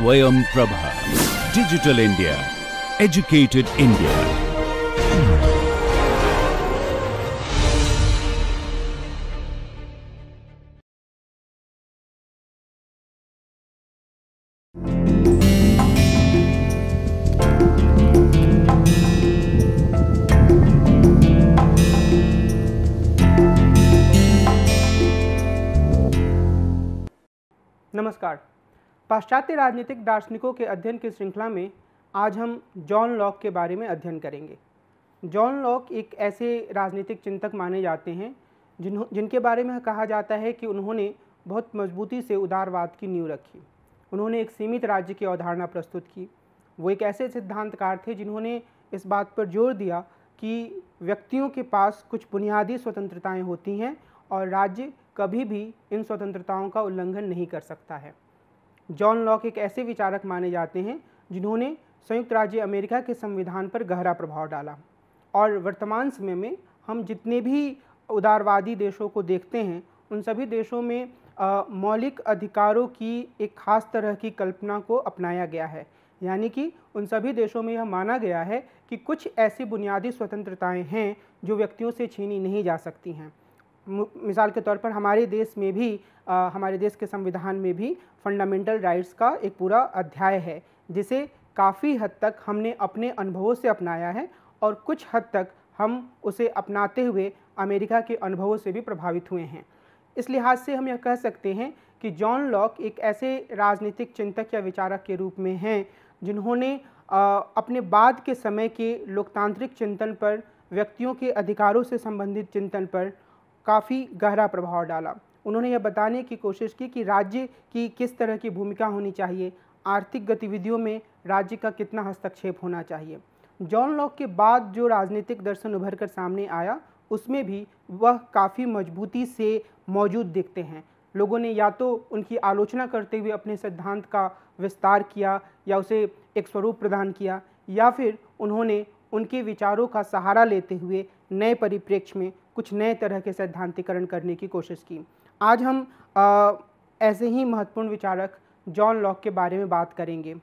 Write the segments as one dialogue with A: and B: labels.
A: Swayam Prabha. Digital India. Educated India.
B: नमस्कार। पाश्चात्य राजनीतिक दार्शनिकों के अध्ययन की श्रृंखला में आज हम जॉन लॉक के बारे में अध्ययन करेंगे। जॉन लॉक एक ऐसे राजनीतिक चिंतक माने जाते हैं जिनके बारे में कहा जाता है कि उन्होंने बहुत मजबूती से उदारवाद की नींव रखी। उन्होंने एक सीमित राज्य की अवधारणा प्रस्तुत की। वो एक ऐसे सिद्धांतकार थे जिन्होंने इस बात पर जोर दिया कि व्यक्तियों के पास कुछ बुनियादी स्वतंत्रताएं होती हैं और राज्य कभी भी इन स्वतंत्रताओं का उल्लंघन नहीं कर सकता है। जॉन लॉक एक ऐसे विचारक माने जाते हैं जिन्होंने संयुक्त राज्य अमेरिका के संविधान पर गहरा प्रभाव डाला और वर्तमान समय में हम जितने भी उदारवादी देशों को देखते हैं उन सभी देशों में मौलिक अधिकारों की एक खास तरह की कल्पना को अपनाया गया है। यानी कि उन सभी देशों में यह माना गया है कि कुछ ऐसी बुनियादी स्वतंत्रताएं हैं जो व्यक्तियों से छीनी नहीं जा सकती हैं। मिसाल के तौर पर हमारे देश में भी हमारे देश के संविधान में भी फंडामेंटल राइट्स का एक पूरा अध्याय है जिसे काफ़ी हद तक हमने अपने अनुभवों से अपनाया है और कुछ हद तक हम उसे अपनाते हुए अमेरिका के अनुभवों से भी प्रभावित हुए हैं। इस लिहाज से हम यह कह सकते हैं कि जॉन लॉक एक ऐसे राजनीतिक चिंतक या विचारक के रूप में हैं जिन्होंने अपने बाद के समय के लोकतांत्रिक चिंतन पर, व्यक्तियों के अधिकारों से संबंधित चिंतन पर काफ़ी गहरा प्रभाव डाला। उन्होंने यह बताने की कोशिश की कि राज्य की किस तरह की भूमिका होनी चाहिए, आर्थिक गतिविधियों में राज्य का कितना हस्तक्षेप होना चाहिए। जॉन लॉक के बाद जो राजनीतिक दर्शन उभर कर सामने आया उसमें भी वह काफ़ी मजबूती से मौजूद दिखते हैं। लोगों ने या तो उनकी आलोचना करते हुए अपने सिद्धांत का विस्तार किया या उसे एक स्वरूप प्रदान किया, या फिर उन्होंने उनके विचारों का सहारा लेते हुए नए परिप्रेक्ष्य में कुछ नए तरह के सैद्धांतिकरण करने की कोशिश की। आज हम ऐसे ही महत्वपूर्ण विचारक जॉन लॉक के बारे में बात करेंगे।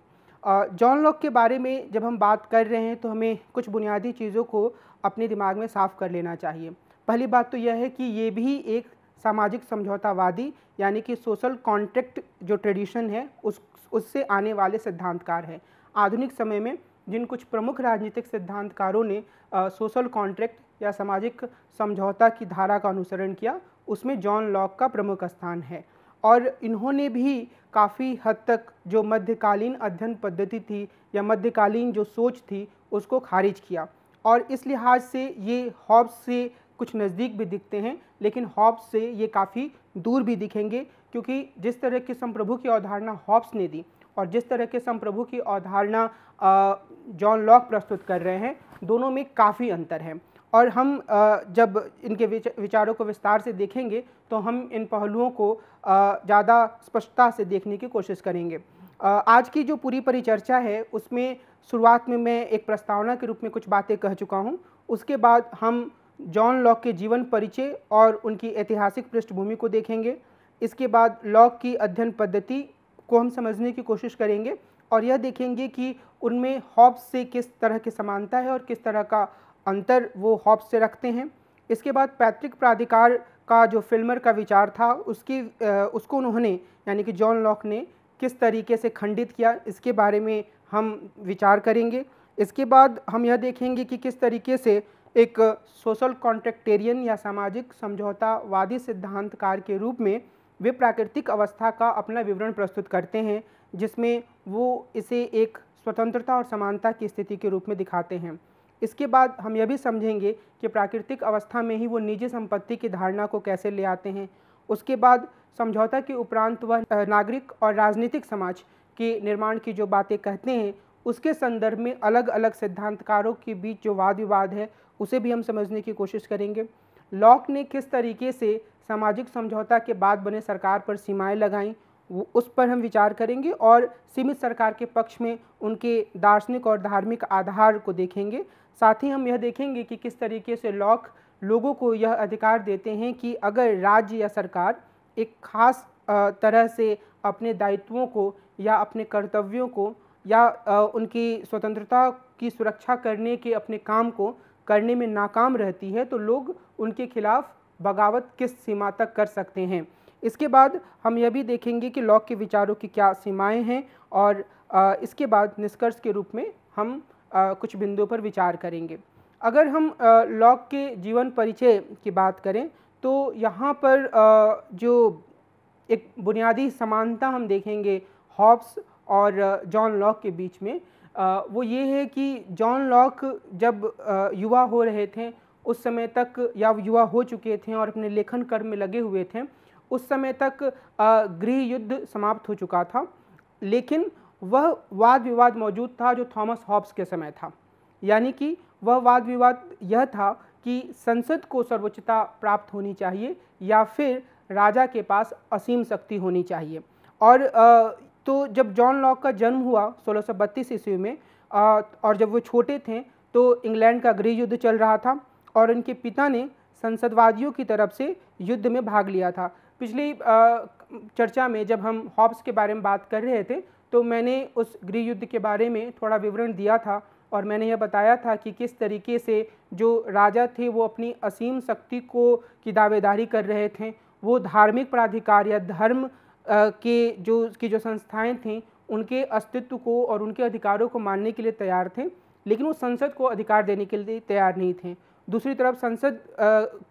B: जॉन लॉक के बारे में जब हम बात कर रहे हैं तो हमें कुछ बुनियादी चीज़ों को अपने दिमाग में साफ कर लेना चाहिए। पहली बात तो यह है कि ये भी एक सामाजिक समझौतावादी यानी कि सोशल कॉन्ट्रैक्ट जो ट्रेडिशन है उससे आने वाले सिद्धांतकार हैं। आधुनिक समय में जिन कुछ प्रमुख राजनीतिक सिद्धांतकारों ने सोशल कॉन्ट्रैक्ट या सामाजिक समझौता की धारा का अनुसरण किया उसमें जॉन लॉक का प्रमुख स्थान है और इन्होंने भी काफ़ी हद तक जो मध्यकालीन अध्ययन पद्धति थी या मध्यकालीन जो सोच थी उसको खारिज किया और इस लिहाज से ये हॉब्स से कुछ नज़दीक भी दिखते हैं, लेकिन हॉब्स से ये काफ़ी दूर भी दिखेंगे क्योंकि जिस तरह की संप्रभु की अवधारणा हॉब्स ने दी और जिस तरह के संप्रभु की अवधारणा जॉन लॉक प्रस्तुत कर रहे हैं दोनों में काफ़ी अंतर है। और हम जब इनके विचारों को विस्तार से देखेंगे तो हम इन पहलुओं को ज़्यादा स्पष्टता से देखने की कोशिश करेंगे। आज की जो पूरी परिचर्चा है उसमें शुरुआत में मैं एक प्रस्तावना के रूप में कुछ बातें कह चुका हूँ। उसके बाद हम जॉन लॉक के जीवन परिचय और उनकी ऐतिहासिक पृष्ठभूमि को देखेंगे। इसके बाद लॉक की अध्ययन पद्धति को हम समझने की कोशिश करेंगे और यह देखेंगे कि उनमें हॉब्स से किस तरह की समानता है और किस तरह का अंतर वो हॉब्स से रखते हैं। इसके बाद पैतृक प्राधिकार का जो फिल्मर का विचार था उसको उन्होंने यानी कि जॉन लॉक ने किस तरीके से खंडित किया, इसके बारे में हम विचार करेंगे। इसके बाद हम यह देखेंगे कि किस तरीके से एक सोशल कॉन्ट्रैक्टेरियन या सामाजिक समझौतावादी सिद्धांतकार के रूप में वे प्राकृतिक अवस्था का अपना विवरण प्रस्तुत करते हैं जिसमें वो इसे एक स्वतंत्रता और समानता की स्थिति के रूप में दिखाते हैं। इसके बाद हम यह भी समझेंगे कि प्राकृतिक अवस्था में ही वो निजी संपत्ति की धारणा को कैसे ले आते हैं। उसके बाद समझौता के उपरांत वह नागरिक और राजनीतिक समाज के निर्माण की जो बातें कहते हैं उसके संदर्भ में अलग अलग सिद्धांतकारों के बीच जो वाद विवाद है उसे भी हम समझने की कोशिश करेंगे। लॉक ने किस तरीके से सामाजिक समझौता के बाद बने सरकार पर सीमाएं लगाईं उस पर हम विचार करेंगे और सीमित सरकार के पक्ष में उनके दार्शनिक और धार्मिक आधार को देखेंगे। साथ ही हम यह देखेंगे कि किस तरीके से लॉक लोगों को यह अधिकार देते हैं कि अगर राज्य या सरकार एक खास तरह से अपने दायित्वों को या अपने कर्तव्यों को या उनकी स्वतंत्रता की सुरक्षा करने के अपने काम को करने में नाकाम रहती है, तो लोग उनके खिलाफ बगावत किस सीमा तक कर सकते हैं। इसके बाद हम यह भी देखेंगे कि लॉक के विचारों की क्या सीमाएं हैं और इसके बाद निष्कर्ष के रूप में हम कुछ बिंदुओं पर विचार करेंगे। अगर हम लॉक के जीवन परिचय की बात करें तो यहाँ पर जो एक बुनियादी समानता हम देखेंगे हॉब्स और जॉन लॉक के बीच में, वो ये है कि जॉन लॉक जब युवा हो रहे थे उस समय तक, या युवा हो चुके थे और अपने लेखन कर्म में लगे हुए थे, उस समय तक गृह युद्ध समाप्त हो चुका था, लेकिन वह वाद विवाद मौजूद था जो थॉमस हॉब्स के समय था। यानी कि वह वाद विवाद यह था कि संसद को सर्वोच्चता प्राप्त होनी चाहिए या फिर राजा के पास असीम शक्ति होनी चाहिए। और तो जब जॉन लॉक का जन्म हुआ 1632 ईस्वी में, और जब वो छोटे थे तो इंग्लैंड का गृह युद्ध चल रहा था और उनके पिता ने संसदवादियों की तरफ से युद्ध में भाग लिया था। पिछली चर्चा में जब हम हॉब्स के बारे में बात कर रहे थे तो मैंने उस गृह युद्ध के बारे में थोड़ा विवरण दिया था और मैंने यह बताया था कि किस तरीके से जो राजा थे वो अपनी असीम शक्ति की दावेदारी कर रहे थे। वो धार्मिक प्राधिकार या धर्म की जो संस्थाएं थीं उनके अस्तित्व को और उनके अधिकारों को मानने के लिए तैयार थे, लेकिन वो संसद को अधिकार देने के लिए तैयार नहीं थे। दूसरी तरफ संसद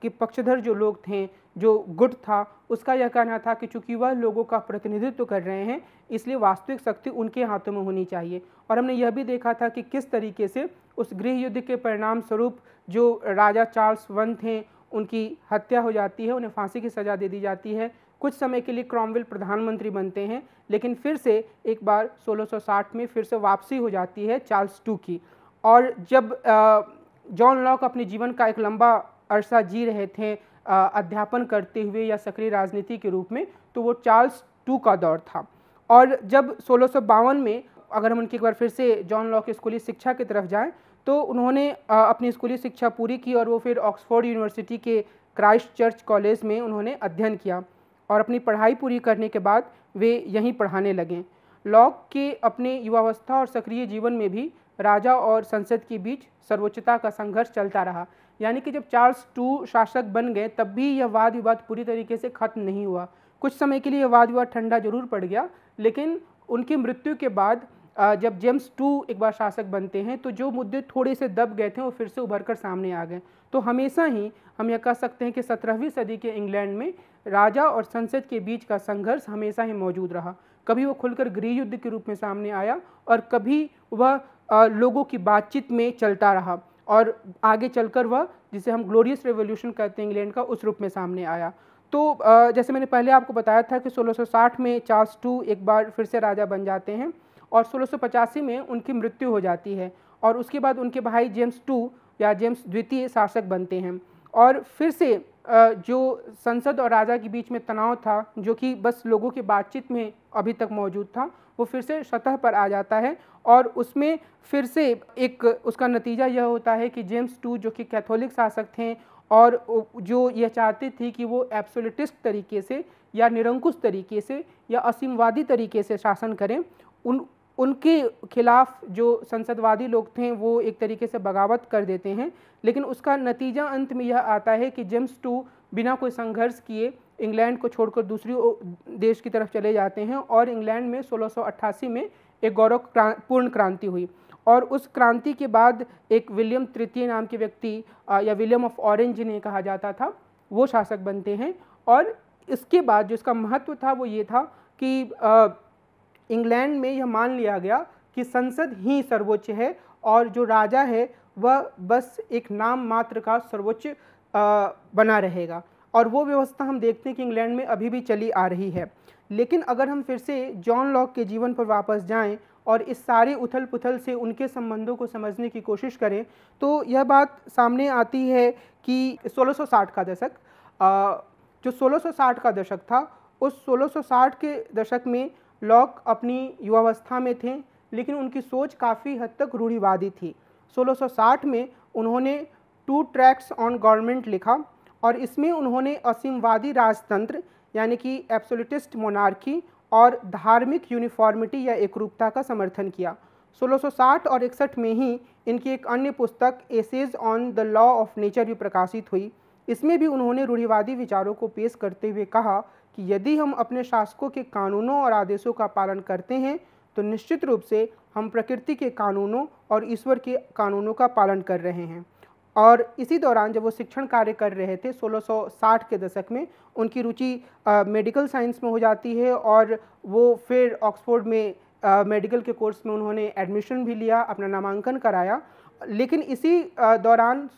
B: के पक्षधर जो लोग थे, जो गुट था, उसका यह कहना था कि चूंकि वह लोगों का प्रतिनिधित्व कर रहे हैं इसलिए वास्तविक शक्ति उनके हाथों में होनी चाहिए। और हमने यह भी देखा था कि किस तरीके से उस गृह युद्ध के परिणाम स्वरूप जो राजा चार्ल्स वन थे उनकी हत्या हो जाती है, उन्हें फांसी की सज़ा दे दी जाती है। कुछ समय के लिए क्रॉमवेल प्रधानमंत्री बनते हैं, लेकिन फिर से एक बार 1660 में फिर से वापसी हो जाती है चार्ल्स टू की। और जब जॉन लॉक अपने जीवन का एक लंबा अरसा जी रहे थे अध्यापन करते हुए या सक्रिय राजनीति के रूप में, तो वो चार्ल्स टू का दौर था। और जब 1652 में अगर हम उनकी एक बार फिर से जॉन लॉक की स्कूली शिक्षा की तरफ जाएं तो उन्होंने अपनी स्कूली शिक्षा पूरी की और वो फिर ऑक्सफोर्ड यूनिवर्सिटी के क्राइस्ट चर्च कॉलेज में उन्होंने अध्ययन किया और अपनी पढ़ाई पूरी करने के बाद वे यहीं पढ़ाने लगे। लॉक के अपने युवावस्था और सक्रिय जीवन में भी राजा और संसद के बीच सर्वोच्चता का संघर्ष चलता रहा। यानी कि जब चार्ल्स टू शासक बन गए तब भी यह वाद विवाद पूरी तरीके से खत्म नहीं हुआ। कुछ समय के लिए यह वाद विवाद ठंडा जरूर पड़ गया, लेकिन उनकी मृत्यु के बाद जब जेम्स टू एक बार शासक बनते हैं तो जो मुद्दे थोड़े से दब गए थे वो फिर से उभर कर सामने आ गए। तो हमेशा ही हम यह कह सकते हैं कि 17वीं सदी के इंग्लैंड में राजा और संसद के बीच का संघर्ष हमेशा ही मौजूद रहा। कभी वो खुलकर गृह युद्ध के रूप में सामने आया और कभी वह लोगों की बातचीत में चलता रहा और आगे चलकर वह, जिसे हम ग्लोरियस रेवोल्यूशन कहते हैं इंग्लैंड का, उस रूप में सामने आया। तो जैसे मैंने पहले आपको बताया था कि 1660 में चार्ल्स टू एक बार फिर से राजा बन जाते हैं और 1685 में उनकी मृत्यु हो जाती है और उसके बाद उनके भाई जेम्स टू या जेम्स द्वितीय शासक बनते हैं। और फिर से जो संसद और राजा के बीच में तनाव था, जो कि बस लोगों की बातचीत में अभी तक मौजूद था, वो फिर से सतह पर आ जाता है और उसमें फिर से एक उसका नतीजा यह होता है कि जेम्स टू जो कि कैथोलिक शासक थे और जो यह चाहते थे कि वो एब्सोल्यूटिस्ट तरीके से या निरंकुश तरीके से या असीमवादी तरीके से शासन करें, उनके खिलाफ जो संसदवादी लोग थे वो एक तरीके से बगावत कर देते हैं। लेकिन उसका नतीजा अंत में यह आता है कि जेम्स टू बिना कोई संघर्ष किए इंग्लैंड को छोड़कर दूसरी देश की तरफ चले जाते हैं और इंग्लैंड में 1688 में एक गौरवपूर्ण क्रांति हुई और उस क्रांति के बाद एक विलियम तृतीय नाम के व्यक्ति या विलियम ऑफ ऑरेंज जिन्हें कहा जाता था, वो शासक बनते हैं। और इसके बाद जो इसका महत्व था वो ये था कि इंग्लैंड में यह मान लिया गया कि संसद ही सर्वोच्च है और जो राजा है वह बस एक नाम मात्र का सर्वोच्च बना रहेगा। और वो व्यवस्था हम देखते हैं कि इंग्लैंड में अभी भी चली आ रही है। लेकिन अगर हम फिर से जॉन लॉक के जीवन पर वापस जाएं और इस सारे उथल पुथल से उनके संबंधों को समझने की कोशिश करें तो यह बात सामने आती है कि 1660 का दशक, जो 1660 का दशक था, उस 1660 के दशक में लॉक अपनी युवावस्था में थे, लेकिन उनकी सोच काफ़ी हद तक रूढ़िवादी थी। 1660 में उन्होंने 2 ट्रैक्ट्स ऑन गवर्नमेंट लिखा और इसमें उन्होंने असीमवादी राजतंत्र यानी कि एब्सोल्यूटिस्ट मोनार्की और धार्मिक यूनिफॉर्मिटी या एकरूपता का समर्थन किया। 1660 और 61 में ही इनकी एक अन्य पुस्तक essays on the law of nature भी प्रकाशित हुई। इसमें भी उन्होंने रूढ़िवादी विचारों को पेश करते हुए कहा कि यदि हम अपने शासकों के कानूनों और आदेशों का पालन करते हैं तो निश्चित रूप से हम प्रकृति के कानूनों और ईश्वर के कानूनों का पालन कर रहे हैं। और इसी दौरान जब वो शिक्षण कार्य कर रहे थे 1660 के दशक में, उनकी रुचि मेडिकल साइंस में हो जाती है और वो फिर ऑक्सफोर्ड में मेडिकल के कोर्स में उन्होंने एडमिशन भी लिया, अपना नामांकन कराया। लेकिन इसी दौरान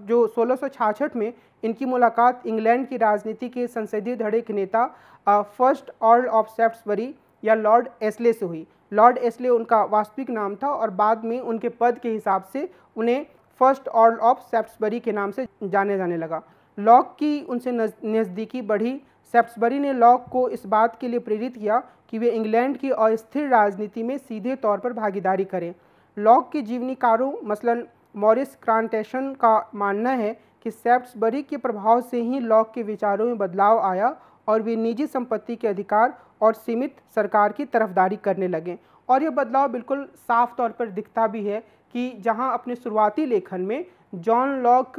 B: जो 1666 में इनकी मुलाकात इंग्लैंड की राजनीति के संसदीय धड़े के नेता फर्स्ट अर्ल ऑफ सेफ्ट्सबरी या लॉर्ड एस्ले से हुई। लॉर्ड एस्ले उनका वास्तविक नाम था और बाद में उनके पद के हिसाब से उन्हें फर्स्ट अर्ल ऑफ सेफ्ट्सबरी के नाम से जाने जाने लगा। लॉक की उनसे नज़दीकी बढ़ी। सेफ्ट्सबरी ने लॉक को इस बात के लिए प्रेरित किया कि वे इंग्लैंड की अस्थिर राजनीति में सीधे तौर पर भागीदारी करें। लॉक के जीवनीकारों मसलन मॉरिस क्रांटेशन का मानना है कि सेफ्ट्सबरी के प्रभाव से ही लॉक के विचारों में बदलाव आया और वे निजी संपत्ति के अधिकार और सीमित सरकार की तरफदारी करने लगे। और यह बदलाव बिल्कुल साफ तौर पर दिखता भी है कि जहां अपने शुरुआती लेखन में जॉन लॉक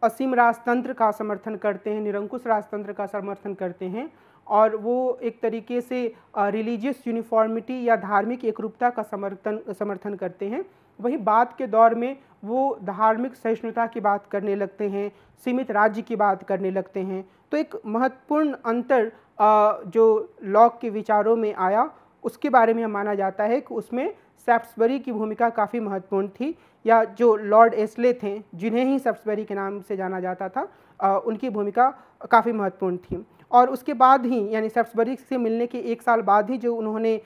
B: असीम राजतंत्र का समर्थन करते हैं, निरंकुश राजतंत्र का समर्थन करते हैं और वो एक तरीके से रिलीजियस यूनिफॉर्मिटी या धार्मिक एकरूपता का समर्थन करते हैं, वही बाद के दौर में वो धार्मिक सहिष्णुता की बात करने लगते हैं, सीमित राज्य की बात करने लगते हैं। तो एक महत्वपूर्ण अंतर जो लॉक के विचारों में आया उसके बारे में माना जाता है कि उसमें सेफ्ट्सबरी की भूमिका काफ़ी महत्वपूर्ण थी, या जो लॉर्ड एस्ले थे जिन्हें ही सेफ्ट्सबरी के नाम से जाना जाता था, उनकी भूमिका काफ़ी महत्वपूर्ण थी। और उसके बाद ही यानी सेफ्ट्सबरी से मिलने के एक साल बाद ही जो उन्होंने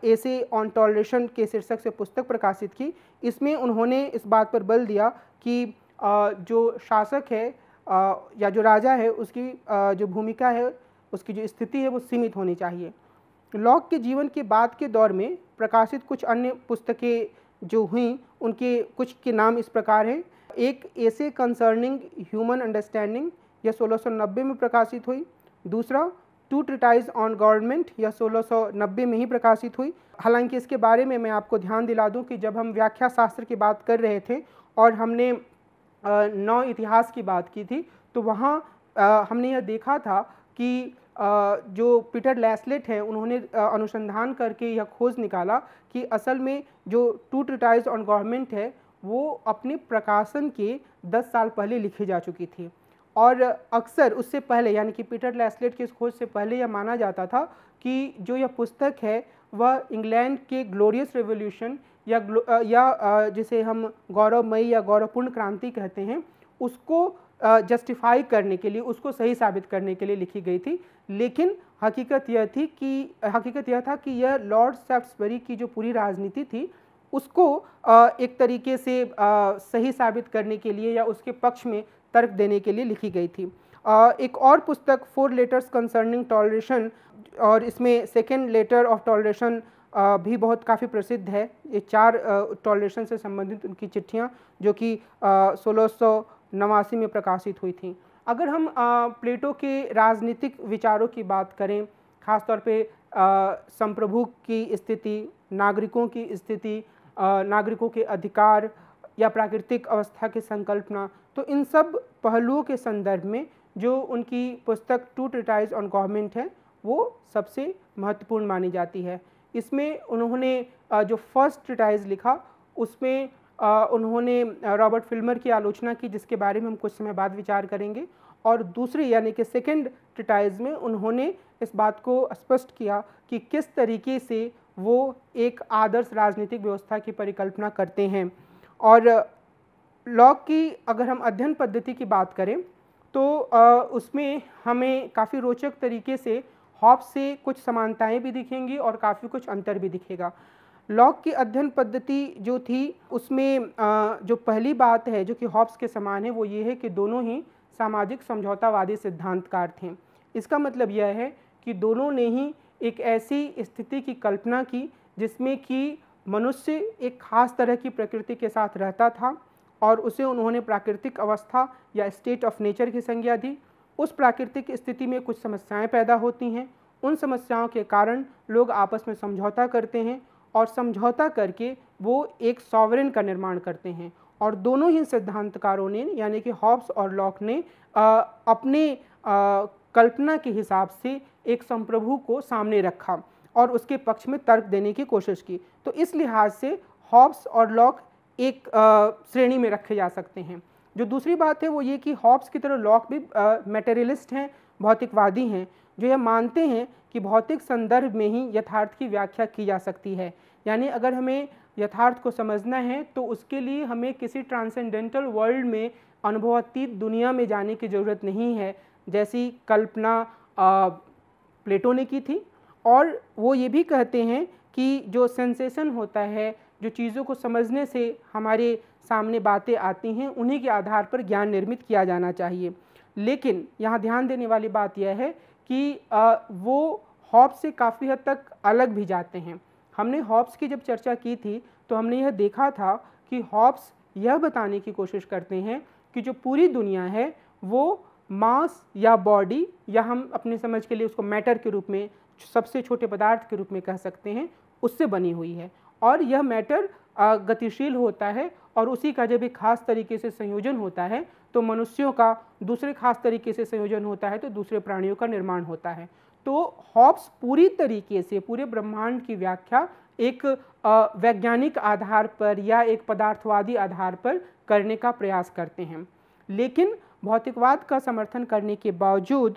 B: एसे ऑन टॉलरेशन के शीर्षक से पुस्तक प्रकाशित की, इसमें उन्होंने इस बात पर बल दिया कि जो शासक है या जो राजा है उसकी जो भूमिका है, उसकी जो स्थिति है वो सीमित होनी चाहिए। लॉक के जीवन के बाद के दौर में प्रकाशित कुछ अन्य पुस्तकें जो हुई उनके कुछ के नाम इस प्रकार हैं। एक एसे कंसर्निंग ह्यूमन अंडरस्टैंडिंग यह 1690 में प्रकाशित हुई। दूसरा टू ट्रीटाइज ऑन गवर्नमेंट यह 1690 में ही प्रकाशित हुई। हालांकि इसके बारे में मैं आपको ध्यान दिला दूं कि जब हम व्याख्या शास्त्र की बात कर रहे थे और हमने नौ इतिहास की बात की थी तो वहाँ हमने यह देखा था कि जो पीटर लैसलेट हैं उन्होंने अनुसंधान करके यह खोज निकाला कि असल में जो टू ट्रीटाइज ऑन गवर्नमेंट है वो अपने प्रकाशन के 10 साल पहले लिखी जा चुकी थी। और अक्सर उससे पहले यानी कि पीटर लैसलेट की इस खोज से पहले यह माना जाता था कि जो यह पुस्तक है वह इंग्लैंड के ग्लोरियस रेवोल्यूशन या जिसे हम गौरवमयी या गौरवपूर्ण क्रांति कहते हैं उसको जस्टिफाई करने के लिए, उसको सही साबित करने के लिए लिखी गई थी। लेकिन हकीकत यह था कि यह लॉर्ड सेफ्ट्सबरी की जो पूरी राजनीति थी उसको एक तरीके से सही साबित करने के लिए या उसके पक्ष में तर्क देने के लिए लिखी गई थी। एक और पुस्तक 4 लेटर्स कंसर्निंग टॉलरेशन, और इसमें सेकेंड लेटर ऑफ टॉलरेशन भी बहुत काफ़ी प्रसिद्ध है। ये 4 टॉलरेशन से संबंधित उनकी चिट्ठियाँ जो कि 1689 में प्रकाशित हुई थी। अगर हम प्लेटो के राजनीतिक विचारों की बात करें, ख़ासतौर पे संप्रभु की स्थिति, नागरिकों की स्थिति, नागरिकों के अधिकार या प्राकृतिक अवस्था की संकल्पना, तो इन सब पहलुओं के संदर्भ में जो उनकी पुस्तक टू ट्रीटाइज ऑन गवर्नमेंट है वो सबसे महत्वपूर्ण मानी जाती है। इसमें उन्होंने जो फर्स्ट ट्रीटाइज लिखा उसमें उन्होंने रॉबर्ट फिल्मर की आलोचना की जिसके बारे में हम कुछ समय बाद विचार करेंगे, और दूसरी यानी कि सेकेंड ट्रीटाइज में उन्होंने इस बात को स्पष्ट किया कि किस तरीके से वो एक आदर्श राजनीतिक व्यवस्था की परिकल्पना करते हैं। और लॉक की अगर हम अध्ययन पद्धति की बात करें तो उसमें हमें काफ़ी रोचक तरीके से हॉब्स से कुछ समानताएं भी दिखेंगी और काफ़ी कुछ अंतर भी दिखेगा। लॉक की अध्ययन पद्धति जो थी उसमें जो पहली बात है जो कि हॉब्स के समान है वो ये है कि दोनों ही सामाजिक समझौतावादी सिद्धांतकार थे। इसका मतलब यह है कि दोनों ने ही एक ऐसी स्थिति की कल्पना की जिसमें कि मनुष्य एक खास तरह की प्रकृति के साथ रहता था और उसे उन्होंने प्राकृतिक अवस्था या स्टेट ऑफ नेचर की संज्ञा दी। उस प्राकृतिक स्थिति में कुछ समस्याएं पैदा होती हैं। उन समस्याओं के कारण लोग आपस में समझौता करते हैं और समझौता करके वो एक सॉवरेन का निर्माण करते हैं। और दोनों ही सिद्धांतकारों ने यानी कि हॉब्स और लॉक ने अपने कल्पना के हिसाब से एक संप्रभु को सामने रखा और उसके पक्ष में तर्क देने की कोशिश की। तो इस लिहाज से हॉब्स और लॉक एक श्रेणी में रखे जा सकते हैं। जो दूसरी बात है वो ये कि हॉब्स की तरह लॉक भी मटेरियलिस्ट हैं, भौतिकवादी हैं, जो यह मानते हैं कि भौतिक संदर्भ में ही यथार्थ की व्याख्या की जा सकती है। यानी अगर हमें यथार्थ को समझना है तो उसके लिए हमें किसी ट्रांसेंडेंटल वर्ल्ड में, अनुभवातीत दुनिया में जाने की ज़रूरत नहीं है, जैसी कल्पना प्लेटो ने की थी। और वो ये भी कहते हैं कि जो सेंसेशन होता है, जो चीज़ों को समझने से हमारे सामने बातें आती हैं, उन्हीं के आधार पर ज्ञान निर्मित किया जाना चाहिए। लेकिन यहाँ ध्यान देने वाली बात यह है कि वो हॉब्स से काफ़ी हद तक अलग भी जाते हैं। हमने हॉब्स की जब चर्चा की थी तो हमने यह देखा था कि हॉब्स यह बताने की कोशिश करते हैं कि जो पूरी दुनिया है वो मास या बॉडी, या हम अपनी समझ के लिए उसको मैटर के रूप में, सबसे छोटे पदार्थ के रूप में कह सकते हैं, उससे बनी हुई है। और यह मैटर गतिशील होता है और उसी का जब एक खास तरीके से संयोजन होता है तो मनुष्यों का दूसरे खास तरीके से संयोजन होता है तो दूसरे प्राणियों का निर्माण होता है। तो हॉब्स पूरी तरीके से पूरे ब्रह्मांड की व्याख्या एक वैज्ञानिक आधार पर या एक पदार्थवादी आधार पर करने का प्रयास करते हैं। लेकिन भौतिकवाद का समर्थन करने के बावजूद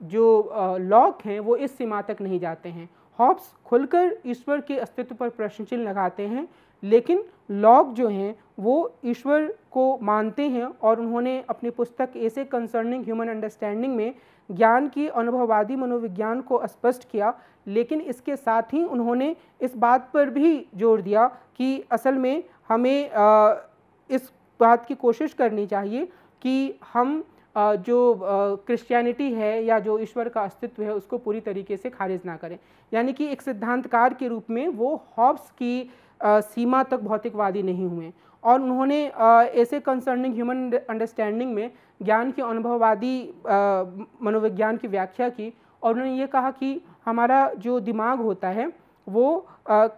B: जो लॉक हैं वो इस सीमा तक नहीं जाते हैं। हॉब्स खुलकर ईश्वर के अस्तित्व पर प्रश्न चिन्ह लगाते हैं, लेकिन लॉक जो हैं वो ईश्वर को मानते हैं और उन्होंने अपनी पुस्तक ऐसे कंसर्निंग ह्यूमन अंडरस्टैंडिंग में ज्ञान की अनुभववादी मनोविज्ञान को स्पष्ट किया। लेकिन इसके साथ ही उन्होंने इस बात पर भी जोर दिया कि असल में हमें इस बात की कोशिश करनी चाहिए कि हम जो क्रिश्चियनिटी है या जो ईश्वर का अस्तित्व है उसको पूरी तरीके से खारिज ना करें। यानी कि एक सिद्धांतकार के रूप में वो हॉब्स की सीमा तक भौतिकवादी नहीं हुए और उन्होंने ऐसे कंसर्निंग ह्यूमन अंडरस्टैंडिंग में ज्ञान की अनुभववादी मनोविज्ञान की व्याख्या की और उन्होंने ये कहा कि हमारा जो दिमाग होता है वो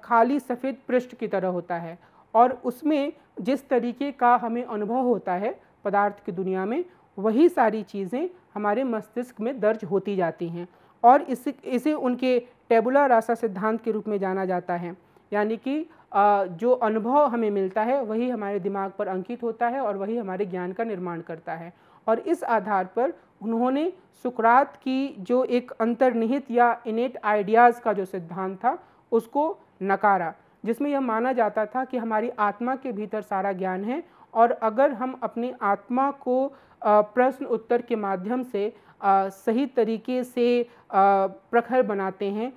B: खाली सफ़ेद पृष्ठ की तरह होता है और उसमें जिस तरीके का हमें अनुभव होता है पदार्थ की दुनिया में, वही सारी चीज़ें हमारे मस्तिष्क में दर्ज होती जाती हैं और इसे उनके टेबुला रासा सिद्धांत के रूप में जाना जाता है। यानी कि जो अनुभव हमें मिलता है वही हमारे दिमाग पर अंकित होता है और वही हमारे ज्ञान का निर्माण करता है। और इस आधार पर उन्होंने सुकरात की जो एक अंतर्निहित या इनेट आइडियाज़ का जो सिद्धांत था उसको नकारा, जिसमें यह माना जाता था कि हमारी आत्मा के भीतर सारा ज्ञान है और अगर हम अपनी आत्मा को प्रश्न उत्तर के माध्यम से सही तरीके से प्रखर बनाते हैं,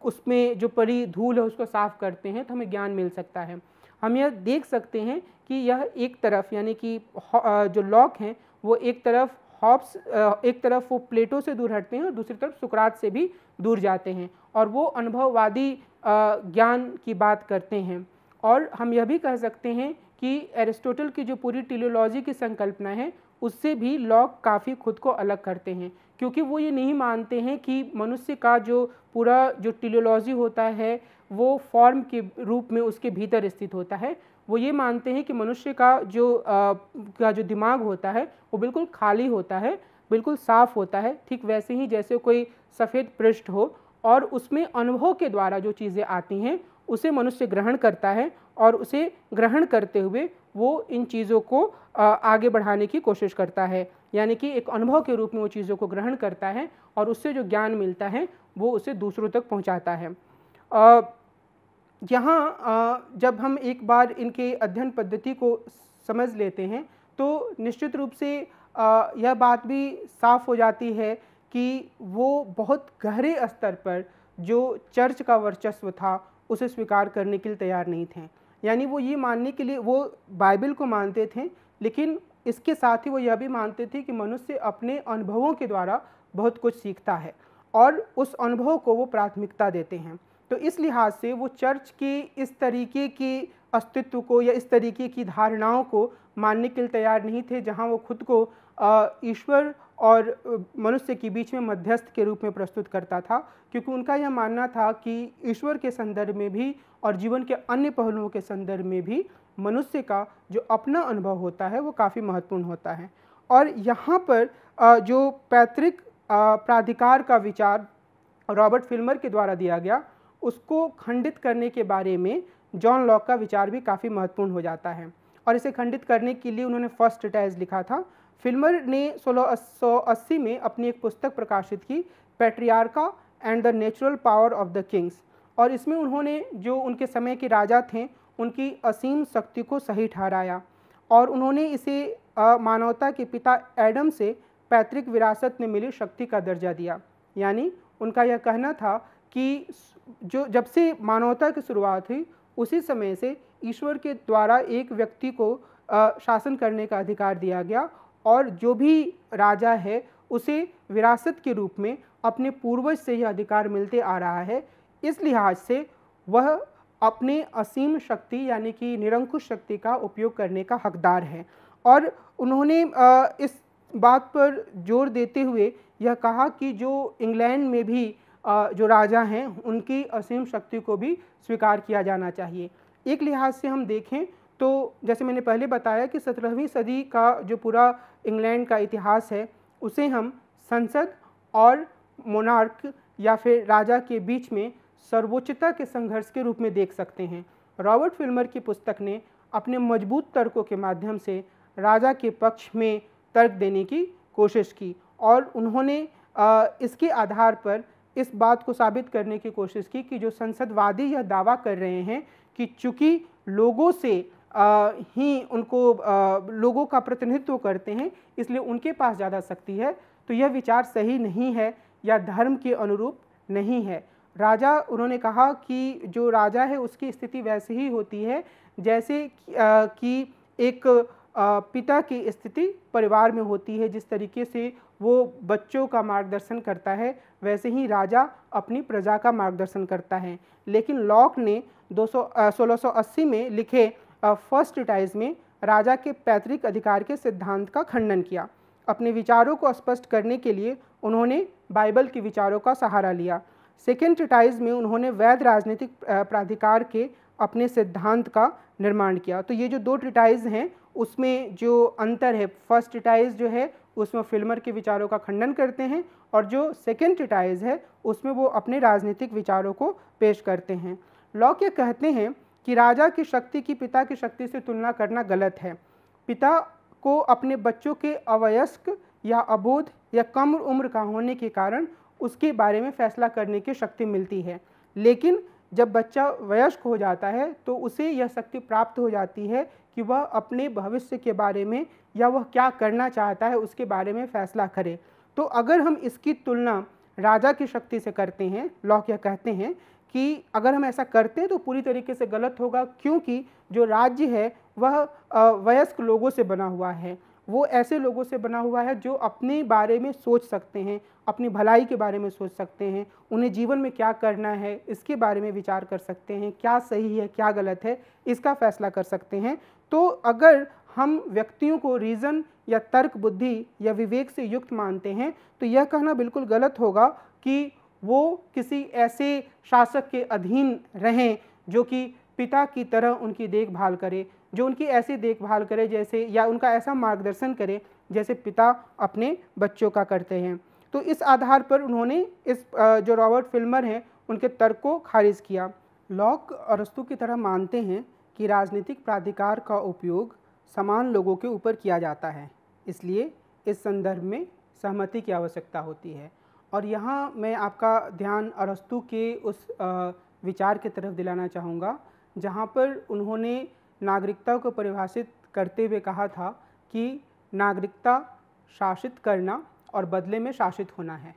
B: उसमें जो पड़ी धूल है उसको साफ करते हैं तो हमें ज्ञान मिल सकता है। हम यह देख सकते हैं कि यह एक तरफ यानी कि जो लॉक हैं वो एक तरफ हॉब्स एक तरफ वो प्लेटो से दूर हटते हैं और दूसरी तरफ सुकरात से भी दूर जाते हैं और वो अनुभववादी ज्ञान की बात करते हैं। और हम यह भी कह सकते हैं कि एरिस्टोटल की जो पूरी टेलियोलॉजी की संकल्पना है उससे भी लॉक काफ़ी खुद को अलग करते हैं, क्योंकि वो ये नहीं मानते हैं कि मनुष्य का जो पूरा जो टेलियोलॉजी होता है वो फॉर्म के रूप में उसके भीतर स्थित होता है। वो ये मानते हैं कि मनुष्य का जो दिमाग होता है वो बिल्कुल खाली होता है, बिल्कुल साफ होता है, ठीक वैसे ही जैसे कोई सफ़ेद पृष्ठ हो और उसमें अनुभव के द्वारा जो चीज़ें आती हैं उसे मनुष्य ग्रहण करता है और उसे ग्रहण करते हुए वो इन चीज़ों को आगे बढ़ाने की कोशिश करता है। यानी कि एक अनुभव के रूप में वो चीज़ों को ग्रहण करता है और उससे जो ज्ञान मिलता है वो उसे दूसरों तक पहुंचाता है। यहाँ जब हम एक बार इनके अध्ययन पद्धति को समझ लेते हैं तो निश्चित रूप से यह बात भी साफ हो जाती है कि वो बहुत गहरे स्तर पर जो चर्च का वर्चस्व था उसे स्वीकार करने के लिए तैयार नहीं थे। यानी वो ये मानने के लिए वो बाइबल को मानते थे, लेकिन इसके साथ ही वो यह भी मानते थे कि मनुष्य अपने अनुभवों के द्वारा बहुत कुछ सीखता है और उस अनुभव को वो प्राथमिकता देते हैं। तो इस लिहाज से वो चर्च की इस तरीके की अस्तित्व को या इस तरीके की धारणाओं को मानने के लिए तैयार नहीं थे, जहाँ वो खुद को ईश्वर और मनुष्य के बीच में मध्यस्थ के रूप में प्रस्तुत करता था, क्योंकि उनका यह मानना था कि ईश्वर के संदर्भ में भी और जीवन के अन्य पहलुओं के संदर्भ में भी मनुष्य का जो अपना अनुभव होता है वो काफ़ी महत्वपूर्ण होता है। और यहाँ पर जो पैतृक प्राधिकार का विचार रॉबर्ट फिल्मर के द्वारा दिया गया, उसको खंडित करने के बारे में जॉन लॉक का विचार भी काफ़ी महत्वपूर्ण हो जाता है। और इसे खंडित करने के लिए उन्होंने फर्स्ट ट्रीटाइज लिखा था। फिल्मर ने 1680 में अपनी एक पुस्तक प्रकाशित की, पैट्रियार्का and the natural power of the kings, और इसमें उन्होंने जो उनके समय के राजा थे उनकी असीम शक्ति को सही ठहराया, और उन्होंने इसे मानवता के पिता एडम से पैतृक विरासत में मिली शक्ति का दर्जा दिया। यानी उनका यह कहना था कि जो जब से मानवता की शुरुआत हुई उसी समय से ईश्वर के द्वारा एक व्यक्ति को शासन करने का अधिकार दिया गया, और जो भी राजा है उसे विरासत के रूप में अपने पूर्वज से यह अधिकार मिलते आ रहा है। इस लिहाज से वह अपने असीम शक्ति यानी कि निरंकुश शक्ति का उपयोग करने का हकदार है। और उन्होंने इस बात पर जोर देते हुए यह कहा कि जो इंग्लैंड में भी जो राजा हैं उनकी असीम शक्ति को भी स्वीकार किया जाना चाहिए। एक लिहाज से हम देखें तो जैसे मैंने पहले बताया कि 17वीं सदी का जो पूरा इंग्लैंड का इतिहास है उसे हम संसद और मोनार्क या फिर राजा के बीच में सर्वोच्चता के संघर्ष के रूप में देख सकते हैं। रॉबर्ट फिल्मर की पुस्तक ने अपने मजबूत तर्कों के माध्यम से राजा के पक्ष में तर्क देने की कोशिश की, और उन्होंने इसके आधार पर इस बात को साबित करने की कोशिश की कि जो संसदवादी यह दावा कर रहे हैं कि चूंकि लोगों से ही उनको लोगों का प्रतिनिधित्व करते हैं इसलिए उनके पास ज़्यादा शक्ति है, तो यह विचार सही नहीं है या धर्म के अनुरूप नहीं है। राजा, उन्होंने कहा कि जो राजा है उसकी स्थिति वैसे ही होती है जैसे कि एक पिता की स्थिति परिवार में होती है। जिस तरीके से वो बच्चों का मार्गदर्शन करता है वैसे ही राजा अपनी प्रजा का मार्गदर्शन करता है। लेकिन लॉक ने 1680 में लिखे फर्स्ट ट्रीटाइज में राजा के पैतृक अधिकार के सिद्धांत का खंडन किया। अपने विचारों को स्पष्ट करने के लिए उन्होंने बाइबल के विचारों का सहारा लिया। सेकेंड ट्रीटाइज में उन्होंने वैध राजनीतिक प्राधिकार के अपने सिद्धांत का निर्माण किया। तो ये जो दो ट्रीटाइज हैं उसमें जो अंतर है, फर्स्ट ट्रीटाइज जो है उसमें फिल्मर के विचारों का खंडन करते हैं, और जो सेकेंड ट्रीटाइज है उसमें वो अपने राजनीतिक विचारों को पेश करते हैं। लॉक ये कहते हैं कि राजा की शक्ति की पिता की शक्ति से तुलना करना गलत है। पिता को अपने बच्चों के अवयस्क या अबोध या कम उम्र का होने के कारण उसके बारे में फैसला करने की शक्ति मिलती है, लेकिन जब बच्चा वयस्क हो जाता है तो उसे यह शक्ति प्राप्त हो जाती है कि वह अपने भविष्य के बारे में या वह क्या करना चाहता है उसके बारे में फैसला करे। तो अगर हम इसकी तुलना राजा की शक्ति से करते हैं, लॉक यह कहते हैं कि अगर हम ऐसा करते हैं तो पूरी तरीके से गलत होगा, क्योंकि जो राज्य है वह वयस्क लोगों से बना हुआ है। वो ऐसे लोगों से बना हुआ है जो अपने बारे में सोच सकते हैं, अपनी भलाई के बारे में सोच सकते हैं, उन्हें जीवन में क्या करना है इसके बारे में विचार कर सकते हैं, क्या सही है क्या गलत है इसका फैसला कर सकते हैं। तो अगर हम व्यक्तियों को रीज़न या तर्क बुद्धि या विवेक से युक्त मानते हैं तो यह कहना बिल्कुल गलत होगा कि वो किसी ऐसे शासक के अधीन रहें जो कि पिता की तरह उनकी देखभाल करे, जो उनकी ऐसी देखभाल करे जैसे, या उनका ऐसा मार्गदर्शन करे जैसे पिता अपने बच्चों का करते हैं। तो इस आधार पर उन्होंने इस जो रॉबर्ट फिल्मर हैं उनके तर्क को खारिज किया। लॉक अरस्तु की तरह मानते हैं कि राजनीतिक प्राधिकार का उपयोग समान लोगों के ऊपर किया जाता है, इसलिए इस संदर्भ में सहमति की आवश्यकता होती है। और यहाँ मैं आपका ध्यान अरस्तु के उस विचार की तरफ दिलाना चाहूँगा जहाँ पर उन्होंने नागरिकता को परिभाषित करते हुए कहा था कि नागरिकता शासित करना और बदले में शासित होना है।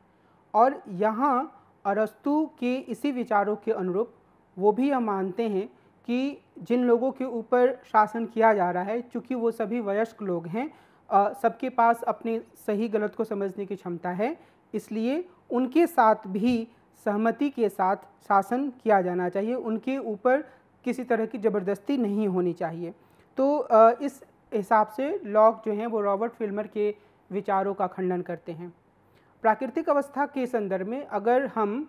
B: और यहाँ अरस्तु के इसी विचारों के अनुरूप वो भी यह मानते हैं कि जिन लोगों के ऊपर शासन किया जा रहा है, चूँकि वो सभी वयस्क लोग हैं, सबके पास अपने सही गलत को समझने की क्षमता है, इसलिए उनके साथ भी सहमति के साथ शासन किया जाना चाहिए, उनके ऊपर किसी तरह की ज़बरदस्ती नहीं होनी चाहिए। तो इस हिसाब से लॉक जो हैं वो रॉबर्ट फिल्मर के विचारों का खंडन करते हैं। प्राकृतिक अवस्था के संदर्भ में अगर हम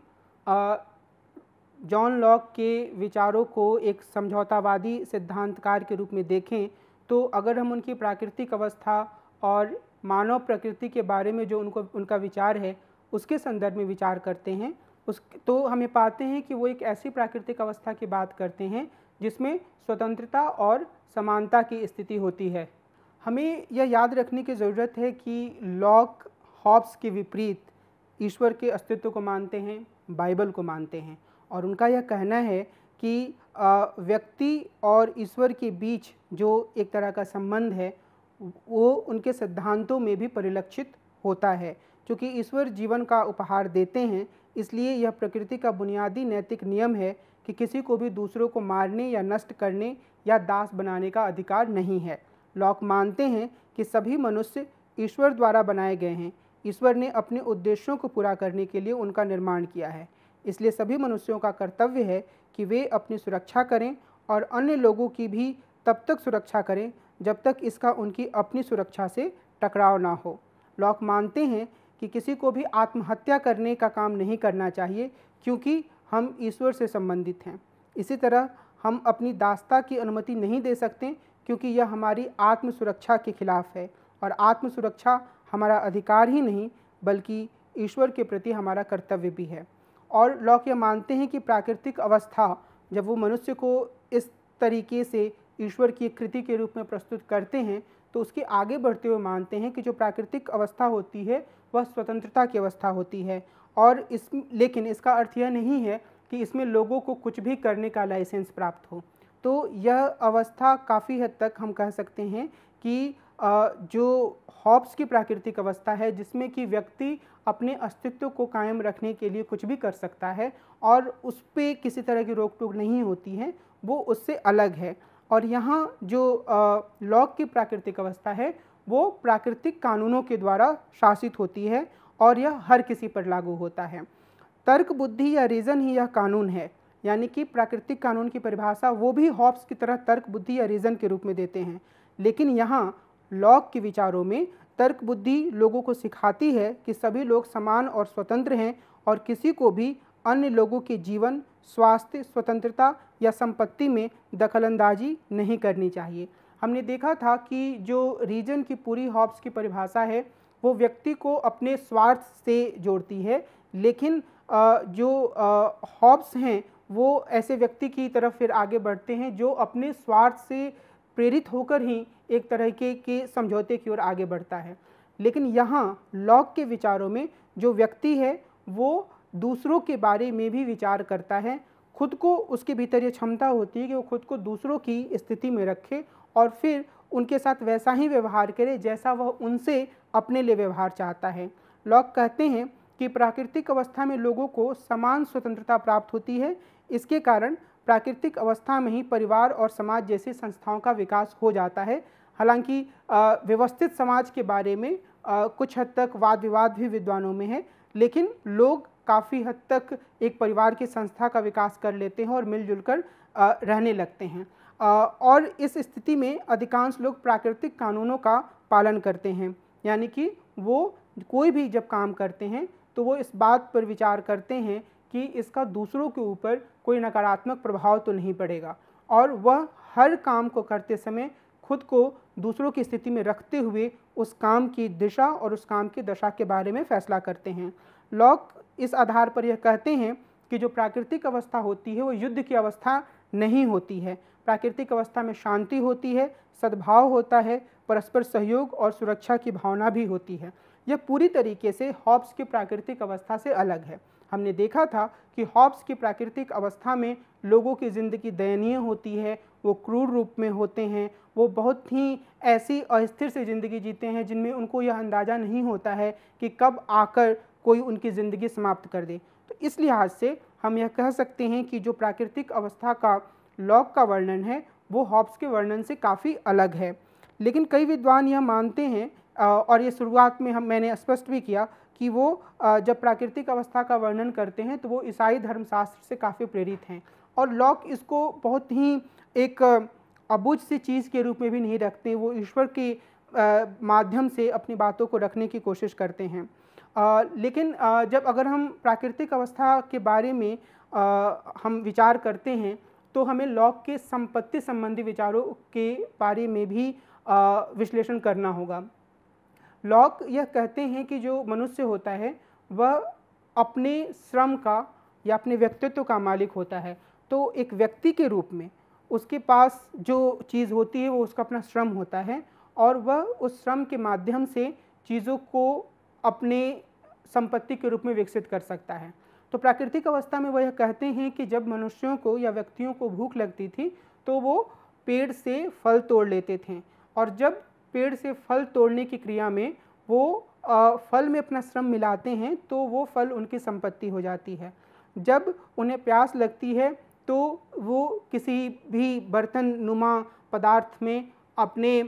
B: जॉन लॉक के विचारों को एक समझौतावादी सिद्धांतकार के रूप में देखें, तो अगर हम उनकी प्राकृतिक अवस्था और मानव प्रकृति के बारे में जो उनका विचार है उसके संदर्भ में विचार करते हैं, तो हमें पाते हैं कि वो एक ऐसी प्राकृतिक अवस्था की बात करते हैं जिसमें स्वतंत्रता और समानता की स्थिति होती है। हमें यह याद रखने की ज़रूरत है कि लॉक हॉब्स के विपरीत ईश्वर के अस्तित्व को मानते हैं, बाइबल को मानते हैं, और उनका यह कहना है कि व्यक्ति और ईश्वर के बीच जो एक तरह का संबंध है वो उनके सिद्धांतों में भी परिलक्षित होता है। क्योंकि ईश्वर जीवन का उपहार देते हैं, इसलिए यह प्रकृति का बुनियादी नैतिक नियम है कि किसी को भी दूसरों को मारने या नष्ट करने या दास बनाने का अधिकार नहीं है। लॉक मानते हैं कि सभी मनुष्य ईश्वर द्वारा बनाए गए हैं। ईश्वर ने अपने उद्देश्यों को पूरा करने के लिए उनका निर्माण किया है, इसलिए सभी मनुष्यों का कर्तव्य है कि वे अपनी सुरक्षा करें और अन्य लोगों की भी तब तक सुरक्षा करें जब तक इसका उनकी अपनी सुरक्षा से टकराव ना हो। लॉक मानते हैं कि किसी को भी आत्महत्या करने का काम नहीं करना चाहिए, क्योंकि हम ईश्वर से संबंधित हैं। इसी तरह हम अपनी दासता की अनुमति नहीं दे सकते, क्योंकि यह हमारी आत्म सुरक्षा के खिलाफ है, और आत्म सुरक्षा हमारा अधिकार ही नहीं बल्कि ईश्वर के प्रति हमारा कर्तव्य भी है। और लॉक ये मानते हैं कि प्राकृतिक अवस्था जब वो मनुष्य को इस तरीके से ईश्वर की कृति के रूप में प्रस्तुत करते हैं, तो उसके आगे बढ़ते हुए मानते हैं कि जो प्राकृतिक अवस्था होती है वह स्वतंत्रता की अवस्था होती है, और लेकिन इसका अर्थ यह नहीं है कि इसमें लोगों को कुछ भी करने का लाइसेंस प्राप्त हो। तो यह अवस्था काफ़ी हद तक हम कह सकते हैं कि जो हॉब्स की प्राकृतिक अवस्था है, जिसमें कि व्यक्ति अपने अस्तित्व को कायम रखने के लिए कुछ भी कर सकता है और उस पर किसी तरह की रोक टोक नहीं होती है, वो उससे अलग है। और यहाँ जो लॉक की प्राकृतिक अवस्था है वो प्राकृतिक कानूनों के द्वारा शासित होती है और यह हर किसी पर लागू होता है। तर्क बुद्धि या रीज़न ही यह कानून है, यानी कि प्राकृतिक कानून की परिभाषा वो भी हॉब्स की तरह तर्क बुद्धि या रीज़न के रूप में देते हैं, लेकिन यहाँ लॉक के विचारों में तर्क बुद्धि लोगों को सिखाती है कि सभी लोग समान और स्वतंत्र हैं और किसी को भी अन्य लोगों के जीवन, स्वास्थ्य, स्वतंत्रता या संपत्ति में दखलंदाजी नहीं करनी चाहिए। हमने देखा था कि जो रीजन की पूरी हॉब्स की परिभाषा है वो व्यक्ति को अपने स्वार्थ से जोड़ती है, लेकिन जो हॉब्स हैं वो ऐसे व्यक्ति की तरफ फिर आगे बढ़ते हैं जो अपने स्वार्थ से प्रेरित होकर ही एक तरह के समझौते की ओर आगे बढ़ता है। लेकिन यहाँ लॉक के विचारों में जो व्यक्ति है वो दूसरों के बारे में भी विचार करता है। खुद को उसके भीतर ये क्षमता होती है कि वो खुद को दूसरों की स्थिति में रखे और फिर उनके साथ वैसा ही व्यवहार करे जैसा वह उनसे अपने लिए व्यवहार चाहता है। लॉक कहते हैं कि प्राकृतिक अवस्था में लोगों को समान स्वतंत्रता प्राप्त होती है। इसके कारण प्राकृतिक अवस्था में ही परिवार और समाज जैसी संस्थाओं का विकास हो जाता है। हालांकि व्यवस्थित समाज के बारे में कुछ हद तक वाद विवाद भी विद्वानों में है, लेकिन लोग काफ़ी हद तक एक परिवार की संस्था का विकास कर लेते हैं और मिलजुल कर रहने लगते हैं। और इस स्थिति में अधिकांश लोग प्राकृतिक कानूनों का पालन करते हैं, यानी कि वो कोई भी जब काम करते हैं तो वो इस बात पर विचार करते हैं कि इसका दूसरों के ऊपर कोई नकारात्मक प्रभाव तो नहीं पड़ेगा, और वह हर काम को करते समय खुद को दूसरों की स्थिति में रखते हुए उस काम की दिशा और उस काम की दशा के बारे में फैसला करते हैं। लॉक इस आधार पर यह कहते हैं कि जो प्राकृतिक अवस्था होती है वो युद्ध की अवस्था नहीं होती है। प्राकृतिक अवस्था में शांति होती है, सद्भाव होता है, परस्पर सहयोग और सुरक्षा की भावना भी होती है। यह पूरी तरीके से हॉब्स की प्राकृतिक अवस्था से अलग है। हमने देखा था कि हॉब्स की प्राकृतिक अवस्था में लोगों की ज़िंदगी दयनीय होती है, वो क्रूर रूप में होते हैं, वो बहुत ही ऐसी अस्थिर सी ज़िंदगी जीते हैं जिनमें उनको यह अंदाज़ा नहीं होता है कि कब आकर कोई उनकी ज़िंदगी समाप्त कर दे। तो इस लिहाज से हम यह कह सकते हैं कि जो प्राकृतिक अवस्था का लॉक का वर्णन है वो हॉब्स के वर्णन से काफ़ी अलग है। लेकिन कई विद्वान यह मानते हैं और ये शुरुआत में मैंने स्पष्ट भी किया कि वो जब प्राकृतिक अवस्था का वर्णन करते हैं तो वो ईसाई धर्मशास्त्र से काफ़ी प्रेरित हैं, और लॉक इसको बहुत ही एक अबूझ सी चीज़ के रूप में भी नहीं रखते। वो ईश्वर की माध्यम से अपनी बातों को रखने की कोशिश करते हैं। लेकिन जब अगर हम प्राकृतिक अवस्था के बारे में हम विचार करते हैं तो हमें लॉक के संपत्ति संबंधी विचारों के बारे में भी विश्लेषण करना होगा। लॉक यह कहते हैं कि जो मनुष्य होता है वह अपने श्रम का या अपने व्यक्तित्व का मालिक होता है। तो एक व्यक्ति के रूप में उसके पास जो चीज़ होती है वो उसका अपना श्रम होता है और वह उस श्रम के माध्यम से चीज़ों को अपने संपत्ति के रूप में विकसित कर सकता है। तो प्राकृतिक अवस्था में वह कहते हैं कि जब मनुष्यों को या व्यक्तियों को भूख लगती थी तो वो पेड़ से फल तोड़ लेते थे और जब पेड़ से फल तोड़ने की क्रिया में वो फल में अपना श्रम मिलाते हैं तो वो फल उनकी संपत्ति हो जाती है। जब उन्हें प्यास लगती है तो वो किसी भी बर्तन नुमा पदार्थ में अपने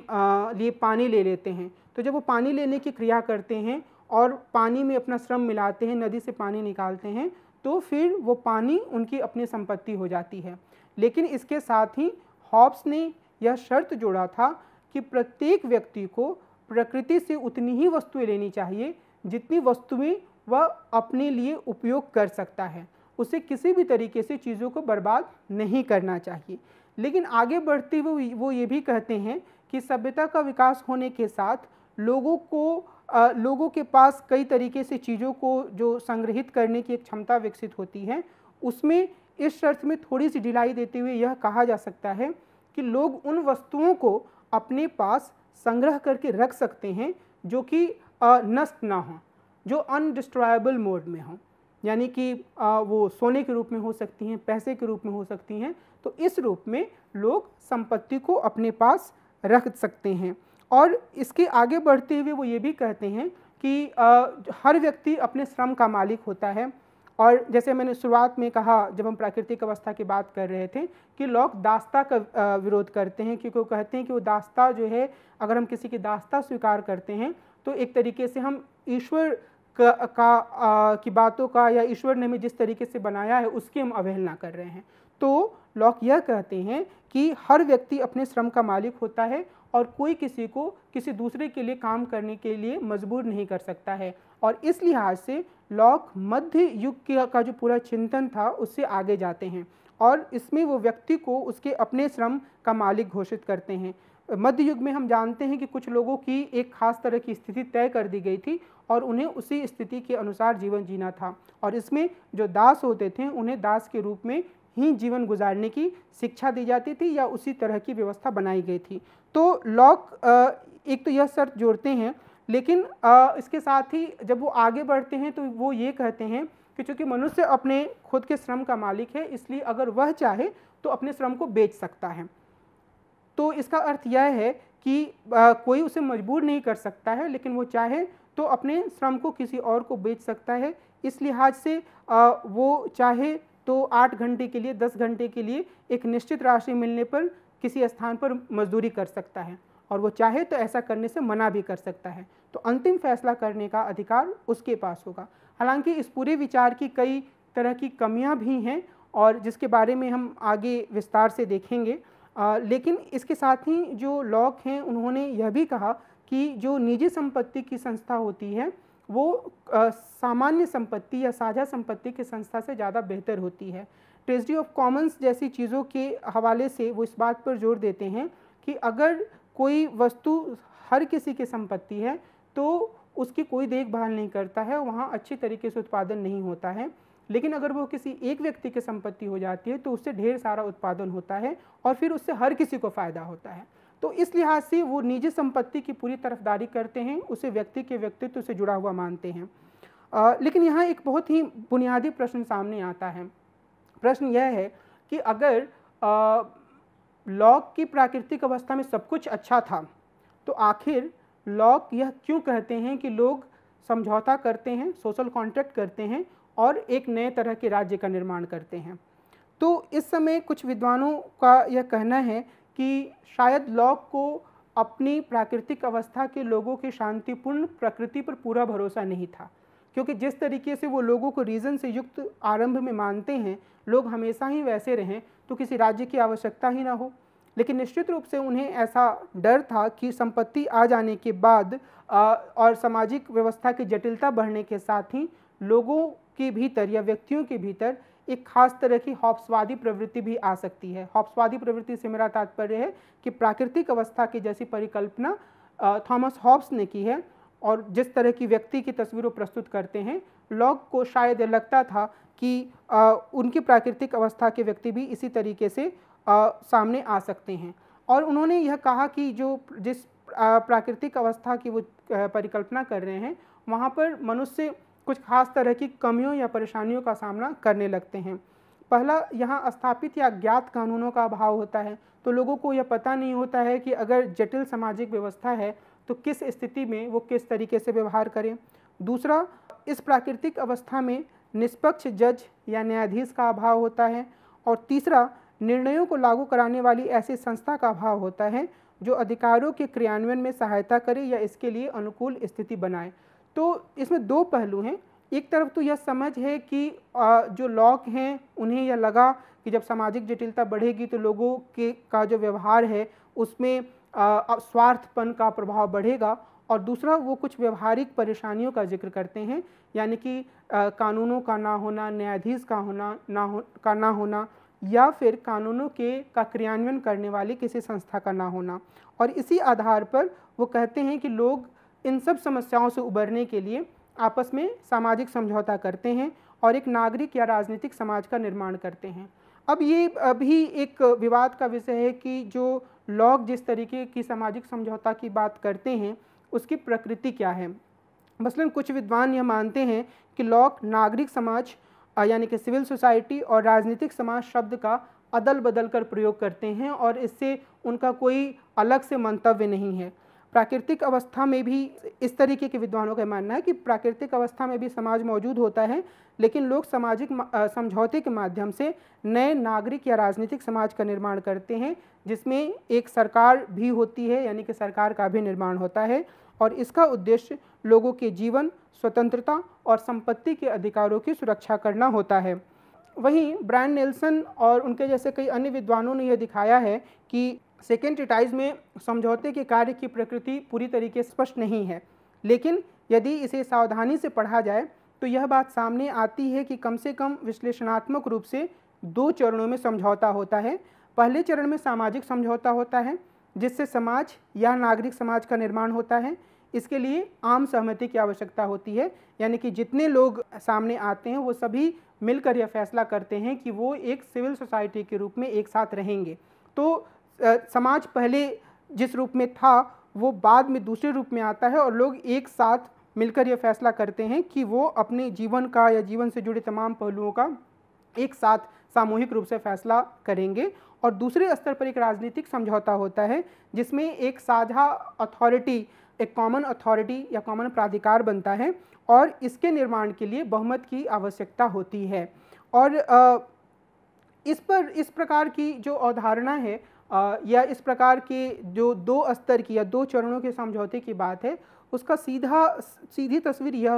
B: लिए पानी ले लेते हैं। तो जब वो पानी लेने की क्रिया करते हैं और पानी में अपना श्रम मिलाते हैं, नदी से पानी निकालते हैं, तो फिर वो पानी उनकी अपनी संपत्ति हो जाती है। लेकिन इसके साथ ही हॉब्स ने यह शर्त जोड़ा था कि प्रत्येक व्यक्ति को प्रकृति से उतनी ही वस्तुएं लेनी चाहिए जितनी वस्तुएं वह अपने लिए उपयोग कर सकता है। उसे किसी भी तरीके से चीज़ों को बर्बाद नहीं करना चाहिए। लेकिन आगे बढ़ते हुए वो ये भी कहते हैं कि सभ्यता का विकास होने के साथ लोगों के पास कई तरीके से चीज़ों को जो संग्रहित करने की एक क्षमता विकसित होती है। उसमें इस शर्त में थोड़ी सी ढिलाई देते हुए यह कहा जा सकता है कि लोग उन वस्तुओं को अपने पास संग्रह करके रख सकते हैं जो कि नष्ट ना हो, जो अनडिस्ट्रॉयबल मोड में हो, यानी कि वो सोने के रूप में हो सकती हैं, पैसे के रूप में हो सकती हैं। तो इस रूप में लोग संपत्ति को अपने पास रख सकते हैं। और इसके आगे बढ़ते हुए वो ये भी कहते हैं कि हर व्यक्ति अपने श्रम का मालिक होता है। और जैसे मैंने शुरुआत में कहा जब हम प्राकृतिक अवस्था की बात कर रहे थे कि लोग दास्ता का विरोध करते हैं, क्योंकि वो कहते हैं कि वो दास्ता जो है, अगर हम किसी की दास्ता स्वीकार करते हैं तो एक तरीके से हम ईश्वर की बातों का या ईश्वर ने हमें जिस तरीके से बनाया है उसकी हम अवहेलना कर रहे हैं। तो लॉक यह कहते हैं कि हर व्यक्ति अपने श्रम का मालिक होता है और कोई किसी को किसी दूसरे के लिए काम करने के लिए मजबूर नहीं कर सकता है। और इस लिहाज से लॉक मध्य युग का जो पूरा चिंतन था उससे आगे जाते हैं और इसमें वो व्यक्ति को उसके अपने श्रम का मालिक घोषित करते हैं। मध्य युग में हम जानते हैं कि कुछ लोगों की एक खास तरह की स्थिति तय कर दी गई थी और उन्हें उसी स्थिति के अनुसार जीवन जीना था। और इसमें जो दास होते थे उन्हें दास के रूप में ही जीवन गुजारने की शिक्षा दी जाती थी या उसी तरह की व्यवस्था बनाई गई थी। तो लॉक एक तो यह शर्त जोड़ते हैं, लेकिन इसके साथ ही जब वो आगे बढ़ते हैं तो वो ये कहते हैं कि चूँकि मनुष्य अपने खुद के श्रम का मालिक है, इसलिए अगर वह चाहे तो अपने श्रम को बेच सकता है। तो इसका अर्थ यह है कि कोई उसे मजबूर नहीं कर सकता है, लेकिन वो चाहे तो अपने श्रम को किसी और को बेच सकता है। इस लिहाज से वो चाहे तो 8 घंटे के लिए, 10 घंटे के लिए एक निश्चित राशि मिलने पर किसी स्थान पर मजदूरी कर सकता है और वो चाहे तो ऐसा करने से मना भी कर सकता है। तो अंतिम फैसला करने का अधिकार उसके पास होगा। हालांकि इस पूरे विचार की कई तरह की कमियां भी हैं और जिसके बारे में हम आगे विस्तार से देखेंगे। लेकिन इसके साथ ही जो लॉक हैं उन्होंने यह भी कहा कि जो निजी संपत्ति की संस्था होती है वो सामान्य संपत्ति या साझा संपत्ति की संस्था से ज़्यादा बेहतर होती है। ट्रेजरी ऑफ कॉमन्स जैसी चीज़ों के हवाले से वो इस बात पर जोर देते हैं कि अगर कोई वस्तु हर किसी की संपत्ति है तो उसकी कोई देखभाल नहीं करता है, वहाँ अच्छी तरीके से उत्पादन नहीं होता है। लेकिन अगर वो किसी एक व्यक्ति की संपत्ति हो जाती है तो उससे ढेर सारा उत्पादन होता है और फिर उससे हर किसी को फ़ायदा होता है। तो इस लिहाज से वो निजी संपत्ति की पूरी तरफदारी करते हैं, उसे व्यक्ति के व्यक्तित्व से जुड़ा हुआ मानते हैं। लेकिन यहाँ एक बहुत ही बुनियादी प्रश्न सामने आता है। प्रश्न यह है कि अगर लॉक की प्राकृतिक अवस्था में सब कुछ अच्छा था तो आखिर लॉक यह क्यों कहते हैं कि लोग समझौता करते हैं, सोशल कॉन्ट्रैक्ट करते हैं और एक नए तरह के राज्य का निर्माण करते हैं। तो इस समय कुछ विद्वानों का यह कहना है कि शायद लॉक को अपनी प्राकृतिक अवस्था के लोगों की शांतिपूर्ण प्रकृति पर पूरा भरोसा नहीं था, क्योंकि जिस तरीके से वो लोगों को रीज़न से युक्त आरंभ में मानते हैं, लोग हमेशा ही वैसे रहें तो किसी राज्य की आवश्यकता ही ना हो। लेकिन निश्चित रूप से उन्हें ऐसा डर था कि संपत्ति आ जाने के बाद और सामाजिक व्यवस्था की जटिलता बढ़ने के साथ ही लोगों के भीतर या व्यक्तियों के भीतर एक खास तरह की हॉब्सवादी प्रवृत्ति भी आ सकती है। हॉब्सवादी प्रवृत्ति से मेरा तात्पर्य है कि प्राकृतिक अवस्था की जैसी परिकल्पना थॉमस हॉब्स ने की है और जिस तरह की व्यक्ति की तस्वीर प्रस्तुत करते हैं, लॉक को शायद लगता था कि उनकी प्राकृतिक अवस्था के व्यक्ति भी इसी तरीके से सामने आ सकते हैं। और उन्होंने यह कहा कि जिस प्राकृतिक अवस्था की वो परिकल्पना कर रहे हैं, वहाँ पर मनुष्य कुछ खास तरह की कमियों या परेशानियों का सामना करने लगते हैं। पहला, यहाँ स्थापित या ज्ञात कानूनों का अभाव होता है, तो लोगों को यह पता नहीं होता है कि अगर जटिल सामाजिक व्यवस्था है तो किस स्थिति में वो किस तरीके से व्यवहार करें। दूसरा, इस प्राकृतिक अवस्था में निष्पक्ष जज या न्यायाधीश का अभाव होता है। और तीसरा, निर्णयों को लागू कराने वाली ऐसी संस्था का अभाव होता है जो अधिकारों के क्रियान्वयन में सहायता करे या इसके लिए अनुकूल स्थिति बनाए। तो इसमें दो पहलू हैं। एक तरफ तो यह समझ है कि जो लॉक हैं उन्हें यह लगा कि जब सामाजिक जटिलता बढ़ेगी तो लोगों के का जो व्यवहार है उसमें स्वार्थपन का प्रभाव बढ़ेगा। और दूसरा, वो कुछ व्यवहारिक परेशानियों का जिक्र करते हैं, यानी कि कानूनों का ना होना, न्यायाधीश का ना होना या फिर कानूनों का क्रियान्वयन करने वाली किसी संस्था का ना होना। और इसी आधार पर वो कहते हैं कि लोग इन सब समस्याओं से उबरने के लिए आपस में सामाजिक समझौता करते हैं और एक नागरिक या राजनीतिक समाज का निर्माण करते हैं। अब ये अभी एक विवाद का विषय है कि जो लॉक जिस तरीके की सामाजिक समझौता की बात करते हैं उसकी प्रकृति क्या है। मसलन कुछ विद्वान यह मानते हैं कि लॉक नागरिक समाज यानी कि सिविल सोसाइटी और राजनीतिक समाज शब्द का अदल बदल कर प्रयोग करते हैं और इससे उनका कोई अलग से मंतव्य नहीं है। प्राकृतिक अवस्था में भी इस तरीके के विद्वानों का मानना है कि प्राकृतिक अवस्था में भी समाज मौजूद होता है, लेकिन लोग सामाजिक समझौते के माध्यम से नए नागरिक या राजनीतिक समाज का निर्माण करते हैं जिसमें एक सरकार भी होती है, यानी कि सरकार का भी निर्माण होता है और इसका उद्देश्य लोगों के जीवन, स्वतंत्रता और संपत्ति के अधिकारों की सुरक्षा करना होता है। वहीं ब्रायन नेल्सन और उनके जैसे कई अन्य विद्वानों ने यह दिखाया है कि सेकेंड ट्रीटाइज में समझौते के कार्य की प्रकृति पूरी तरीके से स्पष्ट नहीं है, लेकिन यदि इसे सावधानी से पढ़ा जाए तो यह बात सामने आती है कि कम से कम विश्लेषणात्मक रूप से दो चरणों में समझौता होता है। पहले चरण में सामाजिक समझौता होता है जिससे समाज या नागरिक समाज का निर्माण होता है। इसके लिए आम सहमति की आवश्यकता होती है, यानी कि जितने लोग सामने आते हैं वो सभी मिलकर यह फैसला करते हैं कि वो एक सिविल सोसाइटी के रूप में एक साथ रहेंगे। तो समाज पहले जिस रूप में था वो बाद में दूसरे रूप में आता है और लोग एक साथ मिलकर यह फैसला करते हैं कि वो अपने जीवन का या जीवन से जुड़े तमाम पहलुओं का एक साथ सामूहिक रूप से फैसला करेंगे। और दूसरे स्तर पर एक राजनीतिक समझौता होता है जिसमें एक साझा अथॉरिटी, एक कॉमन अथॉरिटी या कॉमन प्राधिकार बनता है और इसके निर्माण के लिए बहुमत की आवश्यकता होती है। और इस प्रकार की जो अवधारणा है या इस प्रकार के जो दो स्तर की या दो चरणों के समझौते की बात है उसका सीधी तस्वीर यह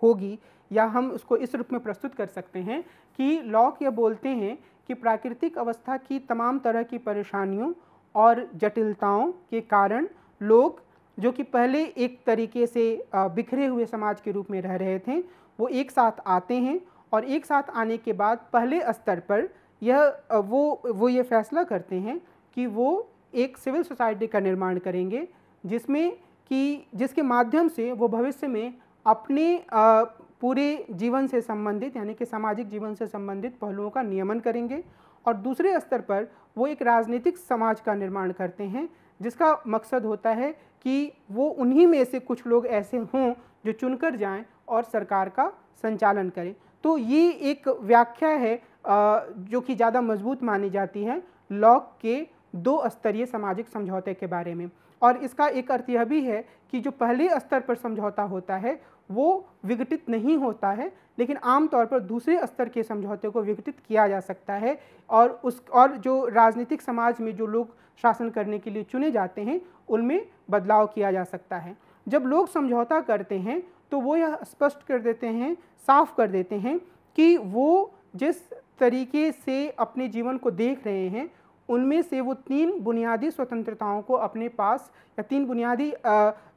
B: होगी या हम उसको इस रूप में प्रस्तुत कर सकते हैं कि लॉक यह बोलते हैं कि प्राकृतिक अवस्था की तमाम तरह की परेशानियों और जटिलताओं के कारण लोग जो कि पहले एक तरीके से बिखरे हुए समाज के रूप में रह रहे थे वो एक साथ आते हैं और एक साथ आने के बाद पहले स्तर पर वो ये फैसला करते हैं कि वो एक सिविल सोसाइटी का निर्माण करेंगे जिसके माध्यम से वो भविष्य में अपने पूरे जीवन से संबंधित यानी कि सामाजिक जीवन से संबंधित पहलुओं का नियमन करेंगे। और दूसरे स्तर पर वो एक राजनीतिक समाज का निर्माण करते हैं जिसका मकसद होता है कि वो उन्हीं में से कुछ लोग ऐसे हों जो चुनकर जाएं और सरकार का संचालन करें। तो ये एक व्याख्या है जो कि ज़्यादा मजबूत मानी जाती है लॉक के दो स्तरीय सामाजिक समझौते के बारे में। और इसका एक अर्थ यह भी है कि जो पहले स्तर पर समझौता होता है वो विघटित नहीं होता है, लेकिन आमतौर पर दूसरे स्तर के समझौते को विघटित किया जा सकता है और जो राजनीतिक समाज में जो लोग शासन करने के लिए चुने जाते हैं उनमें बदलाव किया जा सकता है। जब लोग समझौता करते हैं तो वो यह स्पष्ट कर देते हैं, साफ कर देते हैं कि वो जिस तरीके से अपने जीवन को देख रहे हैं उनमें से वो 3 बुनियादी स्वतंत्रताओं को अपने पास, या 3 बुनियादी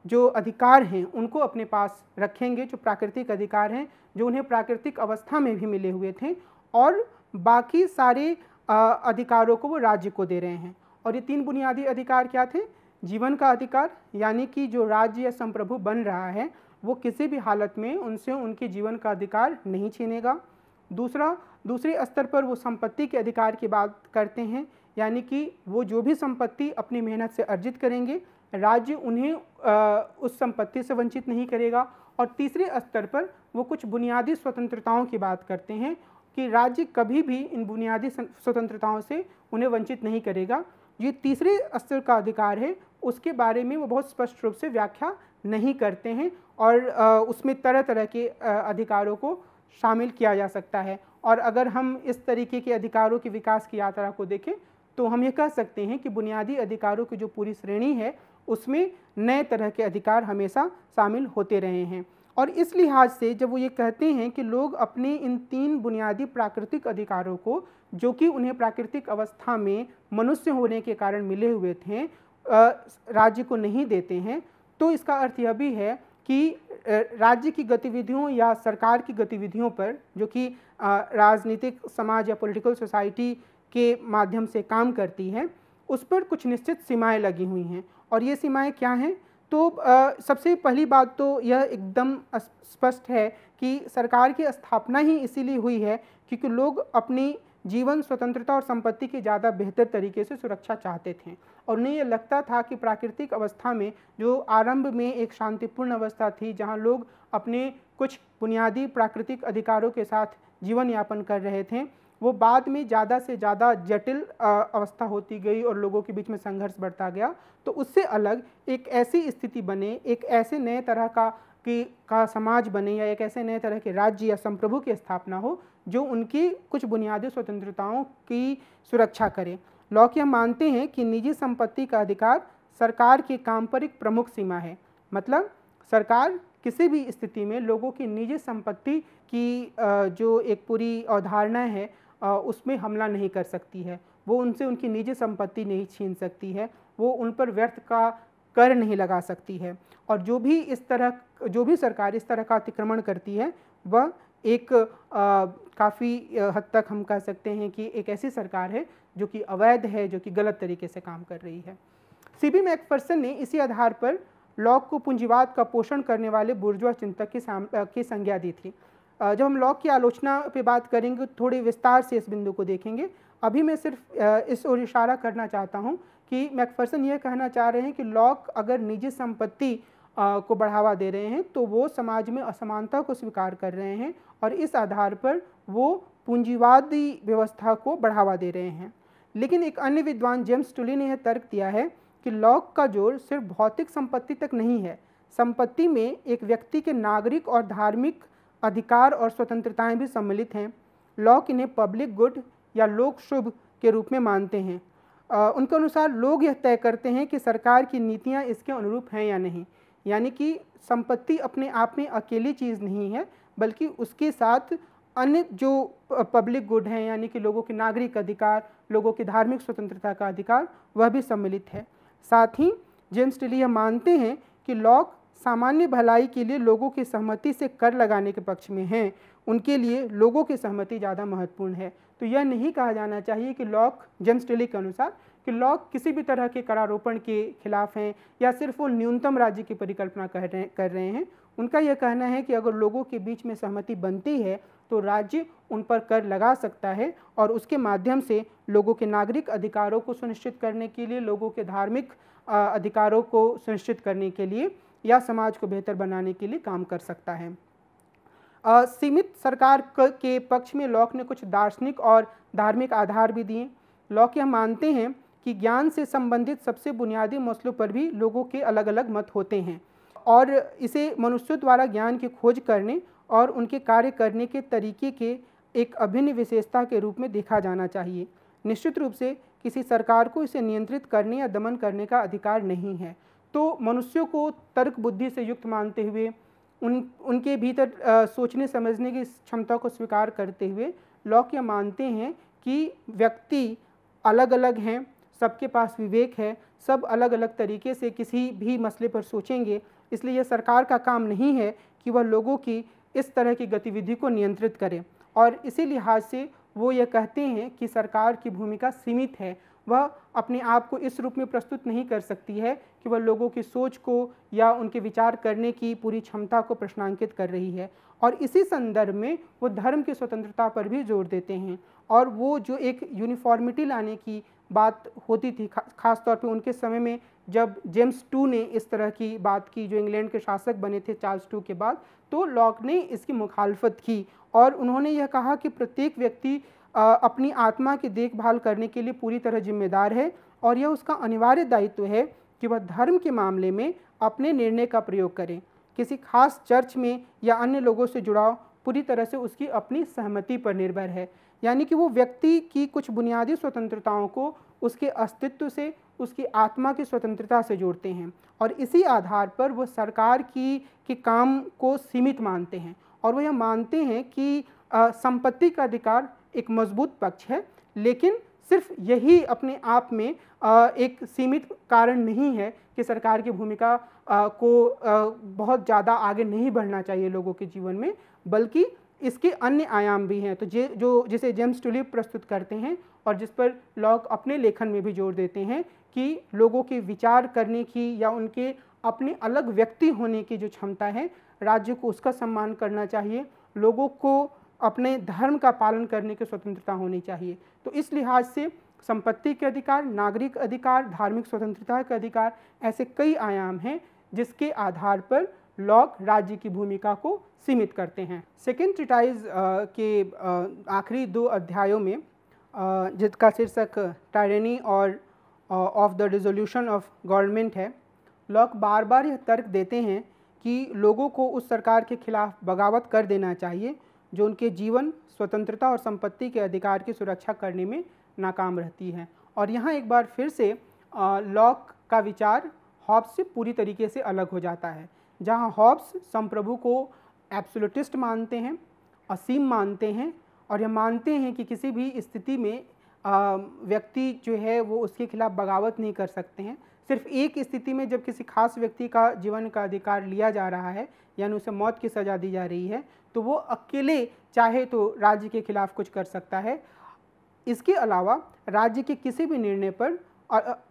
B: जो अधिकार हैं उनको अपने पास रखेंगे, जो प्राकृतिक अधिकार हैं, जो उन्हें प्राकृतिक अवस्था में भी मिले हुए थे, और बाकी सारे अधिकारों को वो राज्य को दे रहे हैं। और ये 3 बुनियादी अधिकार क्या थे? जीवन का अधिकार, यानी कि जो राज्य या संप्रभु बन रहा है वो किसी भी हालत में उनसे उनके जीवन का अधिकार नहीं छीनेगा। दूसरे स्तर पर वो संपत्ति के अधिकार की बात करते हैं, यानी कि वो जो भी संपत्ति अपनी मेहनत से अर्जित करेंगे, राज्य उन्हें उस संपत्ति से वंचित नहीं करेगा। और तीसरे स्तर पर वो कुछ बुनियादी स्वतंत्रताओं की बात करते हैं कि राज्य कभी भी इन बुनियादी स्वतंत्रताओं से उन्हें वंचित नहीं करेगा। ये तीसरे स्तर का अधिकार है, उसके बारे में वो बहुत स्पष्ट रूप से व्याख्या नहीं करते हैं, और उसमें तरह तरह के अधिकारों को शामिल किया जा सकता है। और अगर हम इस तरीके के अधिकारों के विकास की यात्रा को देखें तो हम ये कह सकते हैं कि बुनियादी अधिकारों की जो पूरी श्रेणी है उसमें नए तरह के अधिकार हमेशा शामिल होते रहे हैं। और इस लिहाज से जब वो ये कहते हैं कि लोग अपने इन 3 बुनियादी प्राकृतिक अधिकारों को, जो कि उन्हें प्राकृतिक अवस्था में मनुष्य होने के कारण मिले हुए थे, राज्य को नहीं देते हैं, तो इसका अर्थ यह भी है कि राज्य की गतिविधियों या सरकार की गतिविधियों पर, जो कि राजनीतिक समाज या पॉलिटिकल सोसाइटी के माध्यम से काम करती है, उस पर कुछ निश्चित सीमाएं लगी हुई हैं। और ये सीमाएं क्या हैं? तो सबसे पहली बात तो यह एकदम स्पष्ट है कि सरकार की स्थापना ही इसीलिए हुई है क्योंकि लोग अपनी जीवन स्वतंत्रता और संपत्ति की ज़्यादा बेहतर तरीके से सुरक्षा चाहते थे, और उन्हें यह लगता था कि प्राकृतिक अवस्था में, जो आरंभ में एक शांतिपूर्ण अवस्था थी जहां लोग अपने कुछ बुनियादी प्राकृतिक अधिकारों के साथ जीवन यापन कर रहे थे, वो बाद में ज़्यादा से ज़्यादा जटिल अवस्था होती गई और लोगों के बीच में संघर्ष बढ़ता गया। तो उससे अलग एक ऐसी स्थिति बने, एक ऐसे नए तरह का समाज बने, या एक ऐसे नए तरह के राज्य या संप्रभु की स्थापना हो जो उनकी कुछ बुनियादी स्वतंत्रताओं की सुरक्षा करे। लॉक यह मानते हैं कि निजी संपत्ति का अधिकार सरकार के काम पर एक प्रमुख सीमा है। मतलब सरकार किसी भी स्थिति में लोगों की निजी संपत्ति की जो एक पूरी अवधारणा है उसमें हमला नहीं कर सकती है। वो उनसे उनकी निजी संपत्ति नहीं छीन सकती है, वो उन पर व्यर्थ का कर नहीं लगा सकती है। और जो भी सरकार इस तरह का अतिक्रमण करती है वह एक काफ़ी हद तक हम कह सकते हैं कि एक ऐसी सरकार है जो कि अवैध है, जो कि गलत तरीके से काम कर रही है। सीबी मैकफर्सन ने इसी आधार पर लॉक को पूंजीवाद का पोषण करने वाले बुर्जुआ चिंतक की संज्ञा दी थी। जब हम लॉक की आलोचना पे बात करेंगे थोड़ी विस्तार से इस बिंदु को देखेंगे। अभी मैं सिर्फ इस ओर इशारा करना चाहता हूँ कि मैकफर्सन यह कहना चाह रहे हैं कि लॉक अगर निजी संपत्ति को बढ़ावा दे रहे हैं तो वो समाज में असमानता को स्वीकार कर रहे हैं, और इस आधार पर वो पूंजीवादी व्यवस्था को बढ़ावा दे रहे हैं। लेकिन एक अन्य विद्वान जेम्स टुली ने यह तर्क दिया है कि लॉक का जोर सिर्फ भौतिक संपत्ति तक नहीं है। संपत्ति में एक व्यक्ति के नागरिक और धार्मिक अधिकार और स्वतंत्रताएं भी सम्मिलित हैं। लॉक इन्हें पब्लिक गुड या लोक शुभ के रूप में मानते हैं। उनके अनुसार लोग यह तय करते हैं कि सरकार की नीतियां इसके अनुरूप हैं या नहीं। यानी कि संपत्ति अपने आप में अकेली चीज़ नहीं है, बल्कि उसके साथ अन्य जो पब्लिक गुड हैं, यानी कि लोगों के नागरिक अधिकार, लोगों की धार्मिक स्वतंत्रता का अधिकार, वह भी सम्मिलित है। साथ ही जेम्स टिली यह मानते हैं कि लॉक सामान्य भलाई के लिए लोगों की सहमति से कर लगाने के पक्ष में हैं। उनके लिए लोगों की सहमति ज़्यादा महत्वपूर्ण है। तो यह नहीं कहा जाना चाहिए कि लॉक, जेम्स टिली के अनुसार, कि लॉक किसी भी तरह के करारोपण के खिलाफ हैं या सिर्फ वो न्यूनतम राज्य की परिकल्पना कर रहे हैं। उनका यह कहना है कि अगर लोगों के बीच में सहमति बनती है तो राज्य उन पर कर लगा सकता है, और उसके माध्यम से लोगों के नागरिक अधिकारों को सुनिश्चित करने के लिए, लोगों के धार्मिक अधिकारों को सुनिश्चित करने के लिए या समाज को बेहतर बनाने के लिए काम कर सकता है। सीमित सरकार के पक्ष में लॉक ने कुछ दार्शनिक और धार्मिक आधार भी दिए। लॉक यह मानते हैं कि ज्ञान से संबंधित सबसे बुनियादी मसलों पर भी लोगों के अलग अलग मत होते हैं, और इसे मनुष्यों द्वारा ज्ञान की खोज करने और उनके कार्य करने के तरीके के एक अभिन्न विशेषता के रूप में देखा जाना चाहिए। निश्चित रूप से किसी सरकार को इसे नियंत्रित करने या दमन करने का अधिकार नहीं है। तो मनुष्यों को तर्क बुद्धि से युक्त मानते हुए, उनके भीतर सोचने समझने की क्षमता को स्वीकार करते हुए लॉक यह मानते हैं कि व्यक्ति अलग अलग हैं, सबके पास विवेक है, सब अलग अलग तरीके से किसी भी मसले पर सोचेंगे। इसलिए यह सरकार का काम नहीं है कि वह लोगों की इस तरह की गतिविधि को नियंत्रित करे। और इसी लिहाज से वो ये कहते हैं कि सरकार की भूमिका सीमित है, वह अपने आप को इस रूप में प्रस्तुत नहीं कर सकती है कि वह लोगों की सोच को या उनके विचार करने की पूरी क्षमता को प्रश्नांकित कर रही है। और इसी संदर्भ में वो धर्म की स्वतंत्रता पर भी जोर देते हैं। और वो जो एक यूनिफॉर्मिटी लाने की बात होती थी, ख़ास तौर पे उनके समय में जब जेम्स टू ने इस तरह की बात की, जो इंग्लैंड के शासक बने थे चार्ल्स टू के बाद, तो लॉक ने इसकी मुखालफत की और उन्होंने यह कहा कि प्रत्येक व्यक्ति अपनी आत्मा की देखभाल करने के लिए पूरी तरह जिम्मेदार है और यह उसका अनिवार्य दायित्व है कि वह धर्म के मामले में अपने निर्णय का प्रयोग करे। किसी खास चर्च में या अन्य लोगों से जुड़ाव पूरी तरह से उसकी अपनी सहमति पर निर्भर है। यानी कि वो व्यक्ति की कुछ बुनियादी स्वतंत्रताओं को उसके अस्तित्व से, उसकी आत्मा की स्वतंत्रता से जोड़ते हैं और इसी आधार पर वो सरकार की काम को सीमित मानते हैं। और वो यह मानते हैं कि संपत्ति का अधिकार एक मजबूत पक्ष है, लेकिन सिर्फ यही अपने आप में एक सीमित कारण नहीं है कि सरकार की भूमिका को बहुत ज़्यादा आगे नहीं बढ़ना चाहिए लोगों के जीवन में, बल्कि इसके अन्य आयाम भी हैं। तो जो जिसे जेम्स टुलिप प्रस्तुत करते हैं और जिस पर लॉक अपने लेखन में भी जोर देते हैं कि लोगों के विचार करने की या उनके अपने अलग व्यक्ति होने की जो क्षमता है, राज्य को उसका सम्मान करना चाहिए, लोगों को अपने धर्म का पालन करने की स्वतंत्रता होनी चाहिए। तो इस लिहाज से संपत्ति के अधिकार, नागरिक अधिकार, धार्मिक स्वतंत्रता के अधिकार, ऐसे कई आयाम हैं जिसके आधार पर लॉक राज्य की भूमिका को सीमित करते हैं। सेकेंड ट्रीटाइज के आखिरी 2 अध्यायों में जिसका शीर्षक टायरनी और of the dissolution of government है, लॉक बार बार यह तर्क देते हैं कि लोगों को उस सरकार के खिलाफ बगावत कर देना चाहिए जो उनके जीवन, स्वतंत्रता और संपत्ति के अधिकार की सुरक्षा करने में नाकाम रहती है। और यहाँ एक बार फिर से लॉक का विचार हॉब्स से पूरी तरीके से अलग हो जाता है। जहाँ हॉब्स संप्रभु को एब्सोल्यूटिस्ट मानते हैं, असीम मानते हैं और यह मानते हैं कि किसी भी स्थिति में व्यक्ति जो है वो उसके खिलाफ बगावत नहीं कर सकते हैं। सिर्फ एक स्थिति में जब किसी खास व्यक्ति का जीवन का अधिकार लिया जा रहा है, यानी उसे मौत की सज़ा दी जा रही है, तो वो अकेले चाहे तो राज्य के खिलाफ कुछ कर सकता है। इसके अलावा राज्य के किसी भी निर्णय पर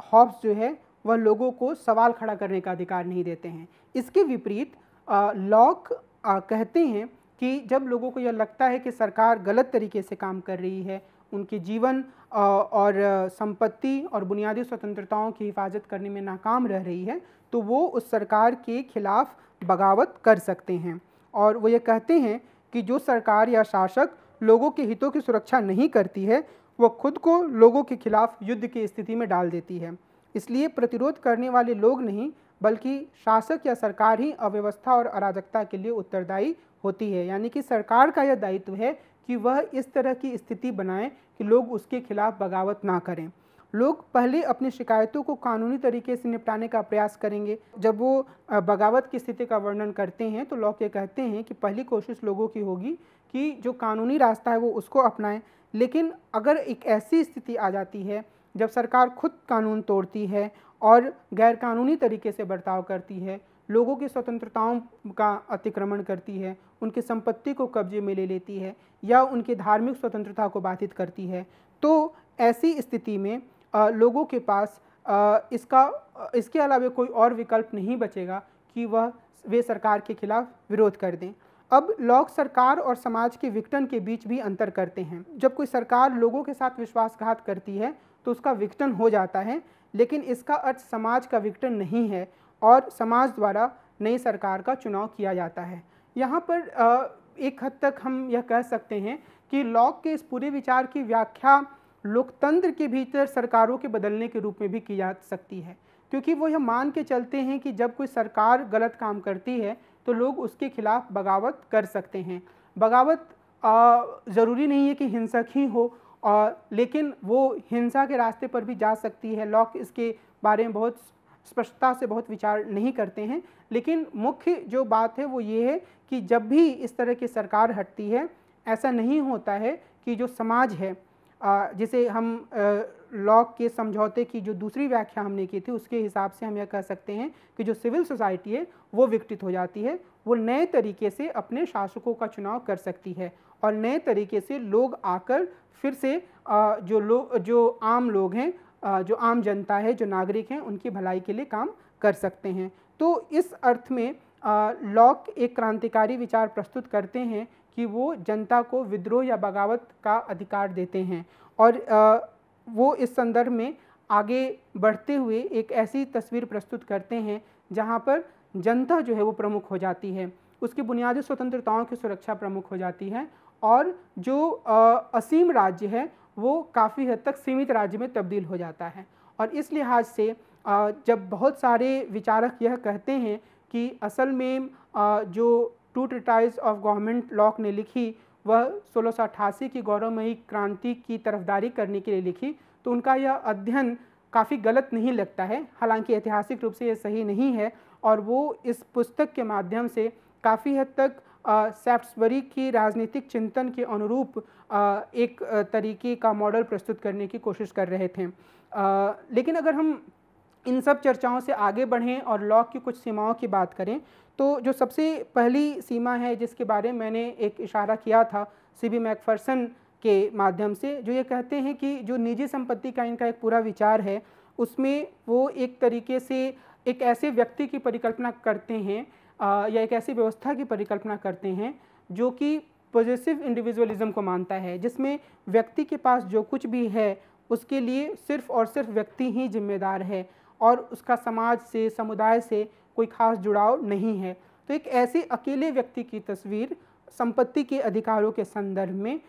B: हॉब्स जो है वह लोगों को सवाल खड़ा करने का अधिकार नहीं देते हैं। इसके विपरीत लॉक कहते हैं कि जब लोगों को यह लगता है कि सरकार गलत तरीके से काम कर रही है, उनके जीवन और संपत्ति और बुनियादी स्वतंत्रताओं की हिफाजत करने में नाकाम रह रही है, तो वो उस सरकार के खिलाफ बगावत कर सकते हैं। और वो ये कहते हैं कि जो सरकार या शासक लोगों के हितों की सुरक्षा नहीं करती है, वह खुद को लोगों के खिलाफ युद्ध की स्थिति में डाल देती है। इसलिए प्रतिरोध करने वाले लोग नहीं, बल्कि शासक या सरकार ही अव्यवस्था और अराजकता के लिए उत्तरदायी होती है। यानी कि सरकार का यह दायित्व है कि वह इस तरह की स्थिति बनाए कि लोग उसके खिलाफ बगावत ना करें। लोग पहले अपनी शिकायतों को कानूनी तरीके से निपटाने का प्रयास करेंगे। जब वो बगावत की स्थिति का वर्णन करते हैं तो लॉक ये कहते हैं कि पहली कोशिश लोगों की होगी कि जो कानूनी रास्ता है वो उसको अपनाएं। लेकिन अगर एक ऐसी स्थिति आ जाती है जब सरकार खुद कानून तोड़ती है और गैरकानूनी तरीके से बर्ताव करती है, लोगों की स्वतंत्रताओं का अतिक्रमण करती है, उनकी संपत्ति को कब्जे में ले लेती है या उनकी धार्मिक स्वतंत्रता को बाधित करती है, तो ऐसी स्थिति में लोगों के पास इसके अलावा कोई और विकल्प नहीं बचेगा कि वे सरकार के खिलाफ विरोध कर दें। अब लॉक सरकार और समाज के विघटन के बीच भी अंतर करते हैं। जब कोई सरकार लोगों के साथ विश्वासघात करती है तो उसका विघटन हो जाता है, लेकिन इसका अर्थ समाज का विघटन नहीं है और समाज द्वारा नई सरकार का चुनाव किया जाता है। यहाँ पर एक हद तक हम यह कह सकते हैं कि लॉक के इस पूरे विचार की व्याख्या लोकतंत्र के भीतर सरकारों के बदलने के रूप में भी की जा सकती है, क्योंकि वो यह मान के चलते हैं कि जब कोई सरकार गलत काम करती है तो लोग उसके खिलाफ बगावत कर सकते हैं। बगावत ज़रूरी नहीं है कि हिंसक ही हो, लेकिन वो हिंसा के रास्ते पर भी जा सकती है। लॉक इसके बारे में बहुत स्पष्टता से बहुत विचार नहीं करते हैं, लेकिन मुख्य जो बात है वो ये है कि जब भी इस तरह की सरकार हटती है, ऐसा नहीं होता है कि जो समाज है जिसे हम लॉक के समझौते की जो दूसरी व्याख्या हमने की थी उसके हिसाब से हम यह कह सकते हैं कि जो सिविल सोसाइटी है वो विकसित हो जाती है, वो नए तरीके से अपने शासकों का चुनाव कर सकती है और नए तरीके से लोग आकर फिर से जो आम लोग हैं, जो आम जनता है, जो नागरिक हैं, उनकी भलाई के लिए काम कर सकते हैं। तो इस अर्थ में लॉक एक क्रांतिकारी विचार प्रस्तुत करते हैं कि वो जनता को विद्रोह या बगावत का अधिकार देते हैं और वो इस संदर्भ में आगे बढ़ते हुए एक ऐसी तस्वीर प्रस्तुत करते हैं जहाँ पर जनता जो है वो प्रमुख हो जाती है, उसकी बुनियादी स्वतंत्रताओं की सुरक्षा प्रमुख हो जाती है और जो असीम राज्य है वो काफ़ी हद तक सीमित राज्य में तब्दील हो जाता है। और इस लिहाज से जब बहुत सारे विचारक यह कहते हैं कि असल में जो two treatise of government Locke ने लिखी वह 1688 की गौरवमयी क्रांति की तरफदारी करने के लिए लिखी, तो उनका यह अध्ययन काफ़ी गलत नहीं लगता है। हालांकि ऐतिहासिक रूप से यह सही नहीं है और वो इस पुस्तक के माध्यम से काफ़ी हद तक सैफ्ट्सबरी की राजनीतिक चिंतन के अनुरूप एक तरीके का मॉडल प्रस्तुत करने की कोशिश कर रहे थे। लेकिन अगर हम इन सब चर्चाओं से आगे बढ़ें और लॉक की कुछ सीमाओं की बात करें तो जो सबसे पहली सीमा है जिसके बारे में मैंने एक इशारा किया था सीबी मैकफर्सन के माध्यम से, जो ये कहते हैं कि जो निजी संपत्ति का इनका एक पूरा विचार है उसमें वो एक तरीके से एक ऐसे व्यक्ति की परिकल्पना करते हैं या एक ऐसी व्यवस्था की परिकल्पना करते हैं जो कि पॉजिटिव इंडिविजुअलिज्म को मानता है, जिसमें व्यक्ति के पास जो कुछ भी है उसके लिए सिर्फ और सिर्फ व्यक्ति ही जिम्मेदार है और उसका समाज से, समुदाय से कोई खास जुड़ाव नहीं है। तो एक ऐसे अकेले व्यक्ति की तस्वीर संपत्ति के अधिकारों के संदर्भ में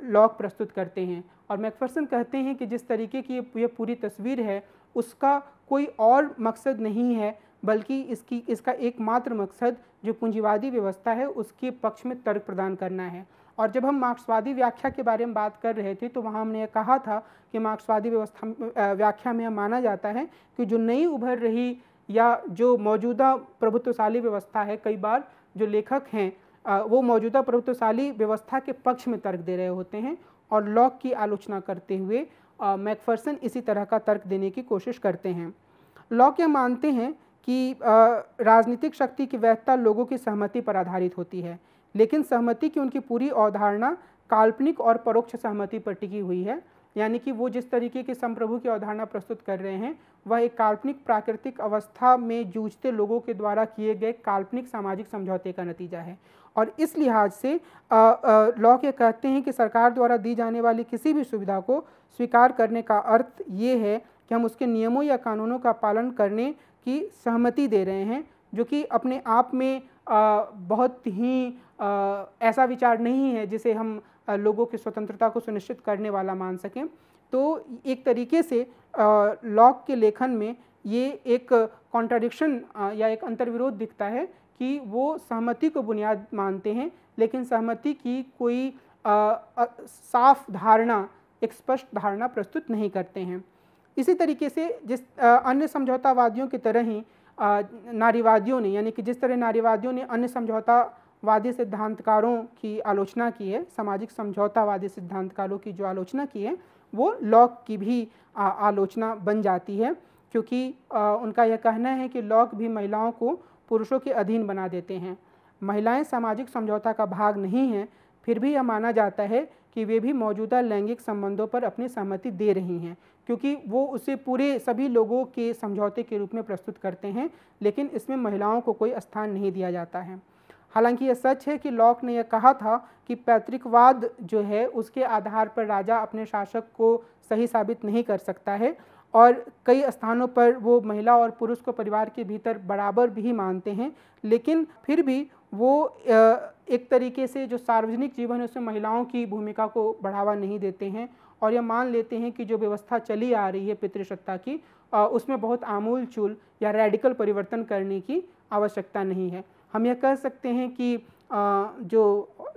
B: लॉक प्रस्तुत करते हैं और मैकफर्सन कहते हैं कि जिस तरीके की ये पूरी तस्वीर है उसका कोई और मकसद नहीं है बल्कि इसका एकमात्र मकसद जो पूंजीवादी व्यवस्था है उसके पक्ष में तर्क प्रदान करना है। और जब हम मार्क्सवादी व्याख्या के बारे में बात कर रहे थे तो वहाँ हमने कहा था कि मार्क्सवादी व्यवस्था व्याख्या में माना जाता है कि जो नई उभर रही या जो मौजूदा प्रभुत्वशाली व्यवस्था है, कई बार जो लेखक हैं वो मौजूदा प्रभुत्वशाली व्यवस्था के पक्ष में तर्क दे रहे होते हैं और लॉक की आलोचना करते हुए मैकफर्सन इसी तरह का तर्क देने की कोशिश करते हैं। लॉक यह मानते हैं कि राजनीतिक शक्ति की वैधता लोगों की सहमति पर आधारित होती है, लेकिन सहमति की उनकी पूरी अवधारणा काल्पनिक और परोक्ष सहमति पर टिकी हुई है। यानी कि वो जिस तरीके की संप्रभु की अवधारणा प्रस्तुत कर रहे हैं वह एक काल्पनिक प्राकृतिक अवस्था में जूझते लोगों के द्वारा किए गए काल्पनिक सामाजिक समझौते का नतीजा है। और इस लिहाज से लॉक ये कहते हैं कि सरकार द्वारा दी जाने वाली किसी भी सुविधा को स्वीकार करने का अर्थ ये है कि हम उसके नियमों या कानूनों का पालन करने की सहमति दे रहे हैं, जो कि अपने आप में बहुत ही ऐसा विचार नहीं है जिसे हम लोगों की स्वतंत्रता को सुनिश्चित करने वाला मान सकें। तो एक तरीके से लॉक के लेखन में ये एक कॉन्ट्राडिक्शन या एक अंतर्विरोध दिखता है कि वो सहमति को बुनियाद मानते हैं लेकिन सहमति की कोई साफ धारणा, एक स्पष्ट धारणा प्रस्तुत नहीं करते हैं। इसी तरीके से जिस अन्य समझौतावादियों की तरह ही नारीवादियों ने, यानी कि जिस तरह नारीवादियों ने अन्य समझौतावादी सिद्धांतकारों की आलोचना की है, सामाजिक समझौतावादी सिद्धांतकारों की जो आलोचना की है वो लॉक की भी आलोचना बन जाती है, क्योंकि उनका यह कहना है कि लॉक भी महिलाओं को पुरुषों के अधीन बना देते हैं। महिलाएं सामाजिक समझौता का भाग नहीं हैं, फिर भी यह माना जाता है कि वे भी मौजूदा लैंगिक संबंधों पर अपनी सहमति दे रही हैं, क्योंकि वो उसे पूरे सभी लोगों के समझौते के रूप में प्रस्तुत करते हैं, लेकिन इसमें महिलाओं को कोई स्थान नहीं दिया जाता है। हालांकि यह सच है कि लॉक ने यह कहा था कि पैतृकवाद जो है उसके आधार पर राजा अपने शासक को सही साबित नहीं कर सकता है और कई स्थानों पर वो महिला और पुरुष को परिवार के भीतर बराबर भी मानते हैं, लेकिन फिर भी वो एक तरीके से जो सार्वजनिक जीवन है उसमें महिलाओं की भूमिका को बढ़ावा नहीं देते हैं और यह मान लेते हैं कि जो व्यवस्था चली आ रही है पितृसत्ता की उसमें बहुत आमूल चूल या रेडिकल परिवर्तन करने की आवश्यकता नहीं है। हम यह कह सकते हैं कि जो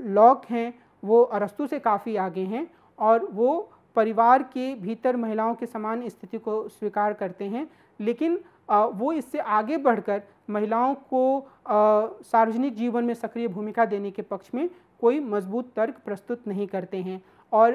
B: लॉक हैं वो अरस्तू से काफ़ी आगे हैं और वो परिवार के भीतर महिलाओं की समान स्थिति को स्वीकार करते हैं, लेकिन वो इससे आगे बढ़कर महिलाओं को सार्वजनिक जीवन में सक्रिय भूमिका देने के पक्ष में कोई मजबूत तर्क प्रस्तुत नहीं करते हैं। और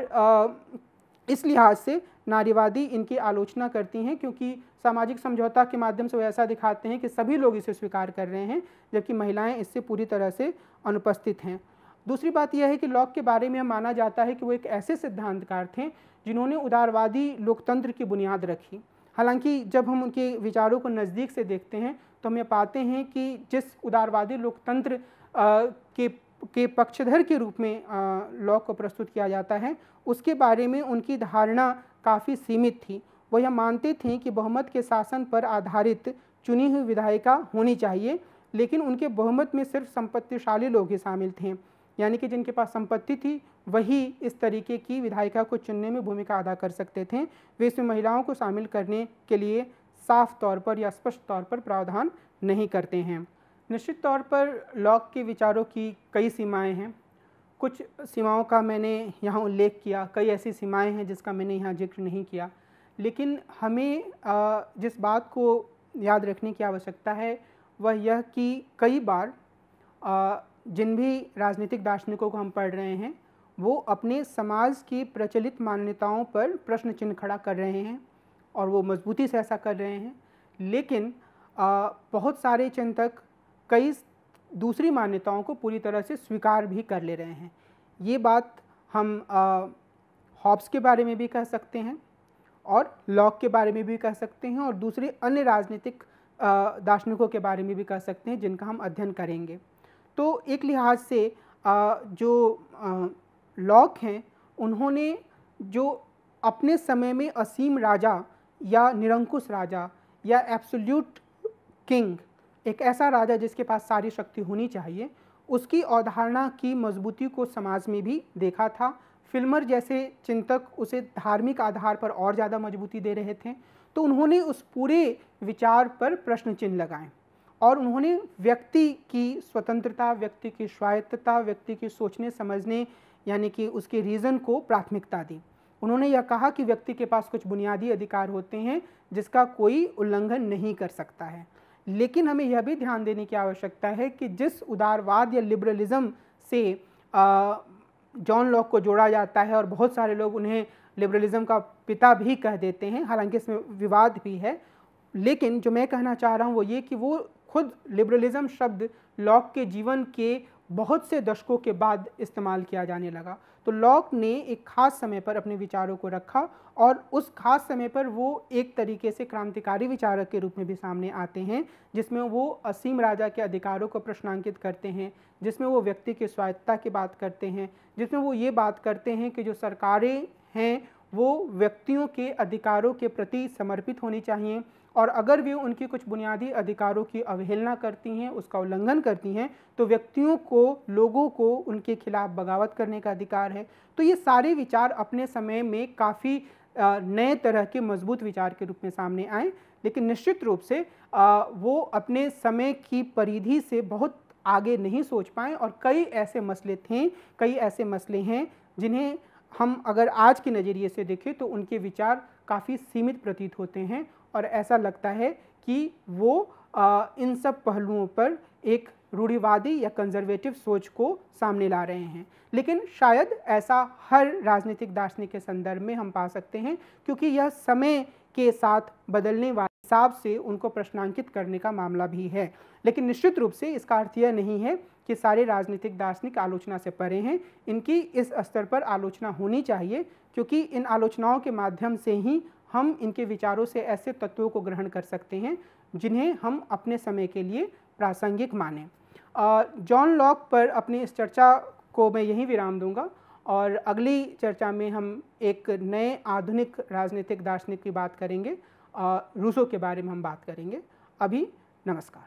B: इस लिहाज से नारीवादी इनकी आलोचना करती हैं, क्योंकि सामाजिक समझौता के माध्यम से वो ऐसा दिखाते हैं कि सभी लोग इसे स्वीकार कर रहे हैं, जबकि महिलाएं इससे पूरी तरह से अनुपस्थित हैं। दूसरी बात यह है कि लॉक के बारे में माना जाता है कि वो एक ऐसे सिद्धांतकार थे जिन्होंने उदारवादी लोकतंत्र की बुनियाद रखी। हालांकि जब हम उनके विचारों को नज़दीक से देखते हैं तो हम ये पाते हैं कि जिस उदारवादी लोकतंत्र के पक्षधर के रूप में लॉक को प्रस्तुत किया जाता है, उसके बारे में उनकी धारणा काफ़ी सीमित थी। वो यह मानते थे कि बहुमत के शासन पर आधारित चुनी हुई विधायिका होनी चाहिए, लेकिन उनके बहुमत में सिर्फ संपत्तिशाली लोग ही शामिल थे, यानी कि जिनके पास संपत्ति थी वही इस तरीके की विधायिका को चुनने में भूमिका अदा कर सकते थे। वे इसमें महिलाओं को शामिल करने के लिए साफ तौर पर या स्पष्ट तौर पर प्रावधान नहीं करते हैं। निश्चित तौर पर लॉक के विचारों की कई सीमाएं हैं। कुछ सीमाओं का मैंने यहाँ उल्लेख किया, कई ऐसी सीमाएं हैं जिसका मैंने यहाँ जिक्र नहीं किया। लेकिन हमें जिस बात को याद रखने की आवश्यकता है वह यह कि कई बार जिन भी राजनीतिक दार्शनिकों को हम पढ़ रहे हैं वो अपने समाज की प्रचलित मान्यताओं पर प्रश्न चिन्ह खड़ा कर रहे हैं और वो मजबूती से ऐसा कर रहे हैं। लेकिन बहुत सारे चिंतक कई दूसरी मान्यताओं को पूरी तरह से स्वीकार भी कर ले रहे हैं। ये बात हम हॉब्स के बारे में भी कह सकते हैं और लॉक के बारे में भी कह सकते हैं और दूसरे अन्य राजनीतिक दार्शनिकों के बारे में भी कह सकते हैं जिनका हम अध्ययन करेंगे। तो एक लिहाज से जो लॉक हैं उन्होंने जो अपने समय में असीम राजा या निरंकुश राजा या एब्सोल्यूट किंग, एक ऐसा राजा जिसके पास सारी शक्ति होनी चाहिए, उसकी अवधारणा की मजबूती को समाज में भी देखा था। फिल्मर जैसे चिंतक उसे धार्मिक आधार पर और ज़्यादा मजबूती दे रहे थे। तो उन्होंने उस पूरे विचार पर प्रश्न चिन्ह लगाए और उन्होंने व्यक्ति की स्वतंत्रता, व्यक्ति की स्वायत्तता, व्यक्ति की सोचने समझने यानी कि उसके रीज़न को प्राथमिकता दी। उन्होंने यह कहा कि व्यक्ति के पास कुछ बुनियादी अधिकार होते हैं जिसका कोई उल्लंघन नहीं कर सकता है। लेकिन हमें यह भी ध्यान देने की आवश्यकता है कि जिस उदारवाद या लिबरलिज्म से जॉन लॉक को जोड़ा जाता है और बहुत सारे लोग उन्हें लिबरलिज्म का पिता भी कह देते हैं, हालांकि इसमें विवाद भी है, लेकिन जो मैं कहना चाह रहा हूँ वो ये कि वो खुद लिबरलिज्म शब्द लॉक के जीवन के बहुत से दशकों के बाद इस्तेमाल किया जाने लगा। तो लॉक ने एक खास समय पर अपने विचारों को रखा और उस खास समय पर वो एक तरीके से क्रांतिकारी विचारक के रूप में भी सामने आते हैं, जिसमें वो असीम राजा के अधिकारों को प्रश्नांकित करते हैं, जिसमें वो व्यक्ति की स्वायत्तता की बात करते हैं, जिसमें वो ये बात करते हैं कि जो सरकारें हैं वो व्यक्तियों के अधिकारों के प्रति समर्पित होनी चाहिए और अगर वे उनकी कुछ बुनियादी अधिकारों की अवहेलना करती हैं, उसका उल्लंघन करती हैं, तो व्यक्तियों को, लोगों को उनके खिलाफ बगावत करने का अधिकार है। तो ये सारे विचार अपने समय में काफ़ी नए तरह के मजबूत विचार के रूप में सामने आए, लेकिन निश्चित रूप से वो अपने समय की परिधि से बहुत आगे नहीं सोच पाए और कई ऐसे मसले हैं जिन्हें हम अगर आज के नज़रिए से देखें तो उनके विचार काफ़ी सीमित प्रतीत होते हैं और ऐसा लगता है कि वो इन सब पहलुओं पर एक रूढ़िवादी या कंजर्वेटिव सोच को सामने ला रहे हैं। लेकिन शायद ऐसा हर राजनीतिक दार्शनिक के संदर्भ में हम पा सकते हैं, क्योंकि यह समय के साथ बदलने वाले हिसाब से उनको प्रश्नांकित करने का मामला भी है। लेकिन निश्चित रूप से इसका अर्थ यह नहीं है कि सारे राजनीतिक दार्शनिक आलोचना से परे हैं। इनकी इस स्तर पर आलोचना होनी चाहिए, क्योंकि इन आलोचनाओं के माध्यम से ही हम इनके विचारों से ऐसे तत्वों को ग्रहण कर सकते हैं जिन्हें हम अपने समय के लिए प्रासंगिक मानें। जॉन लॉक पर अपनी इस चर्चा को मैं यहीं विराम दूंगा और अगली चर्चा में हम एक नए आधुनिक राजनीतिक दार्शनिक की बात करेंगे, रूसो के बारे में हम बात करेंगे। अभी नमस्कार।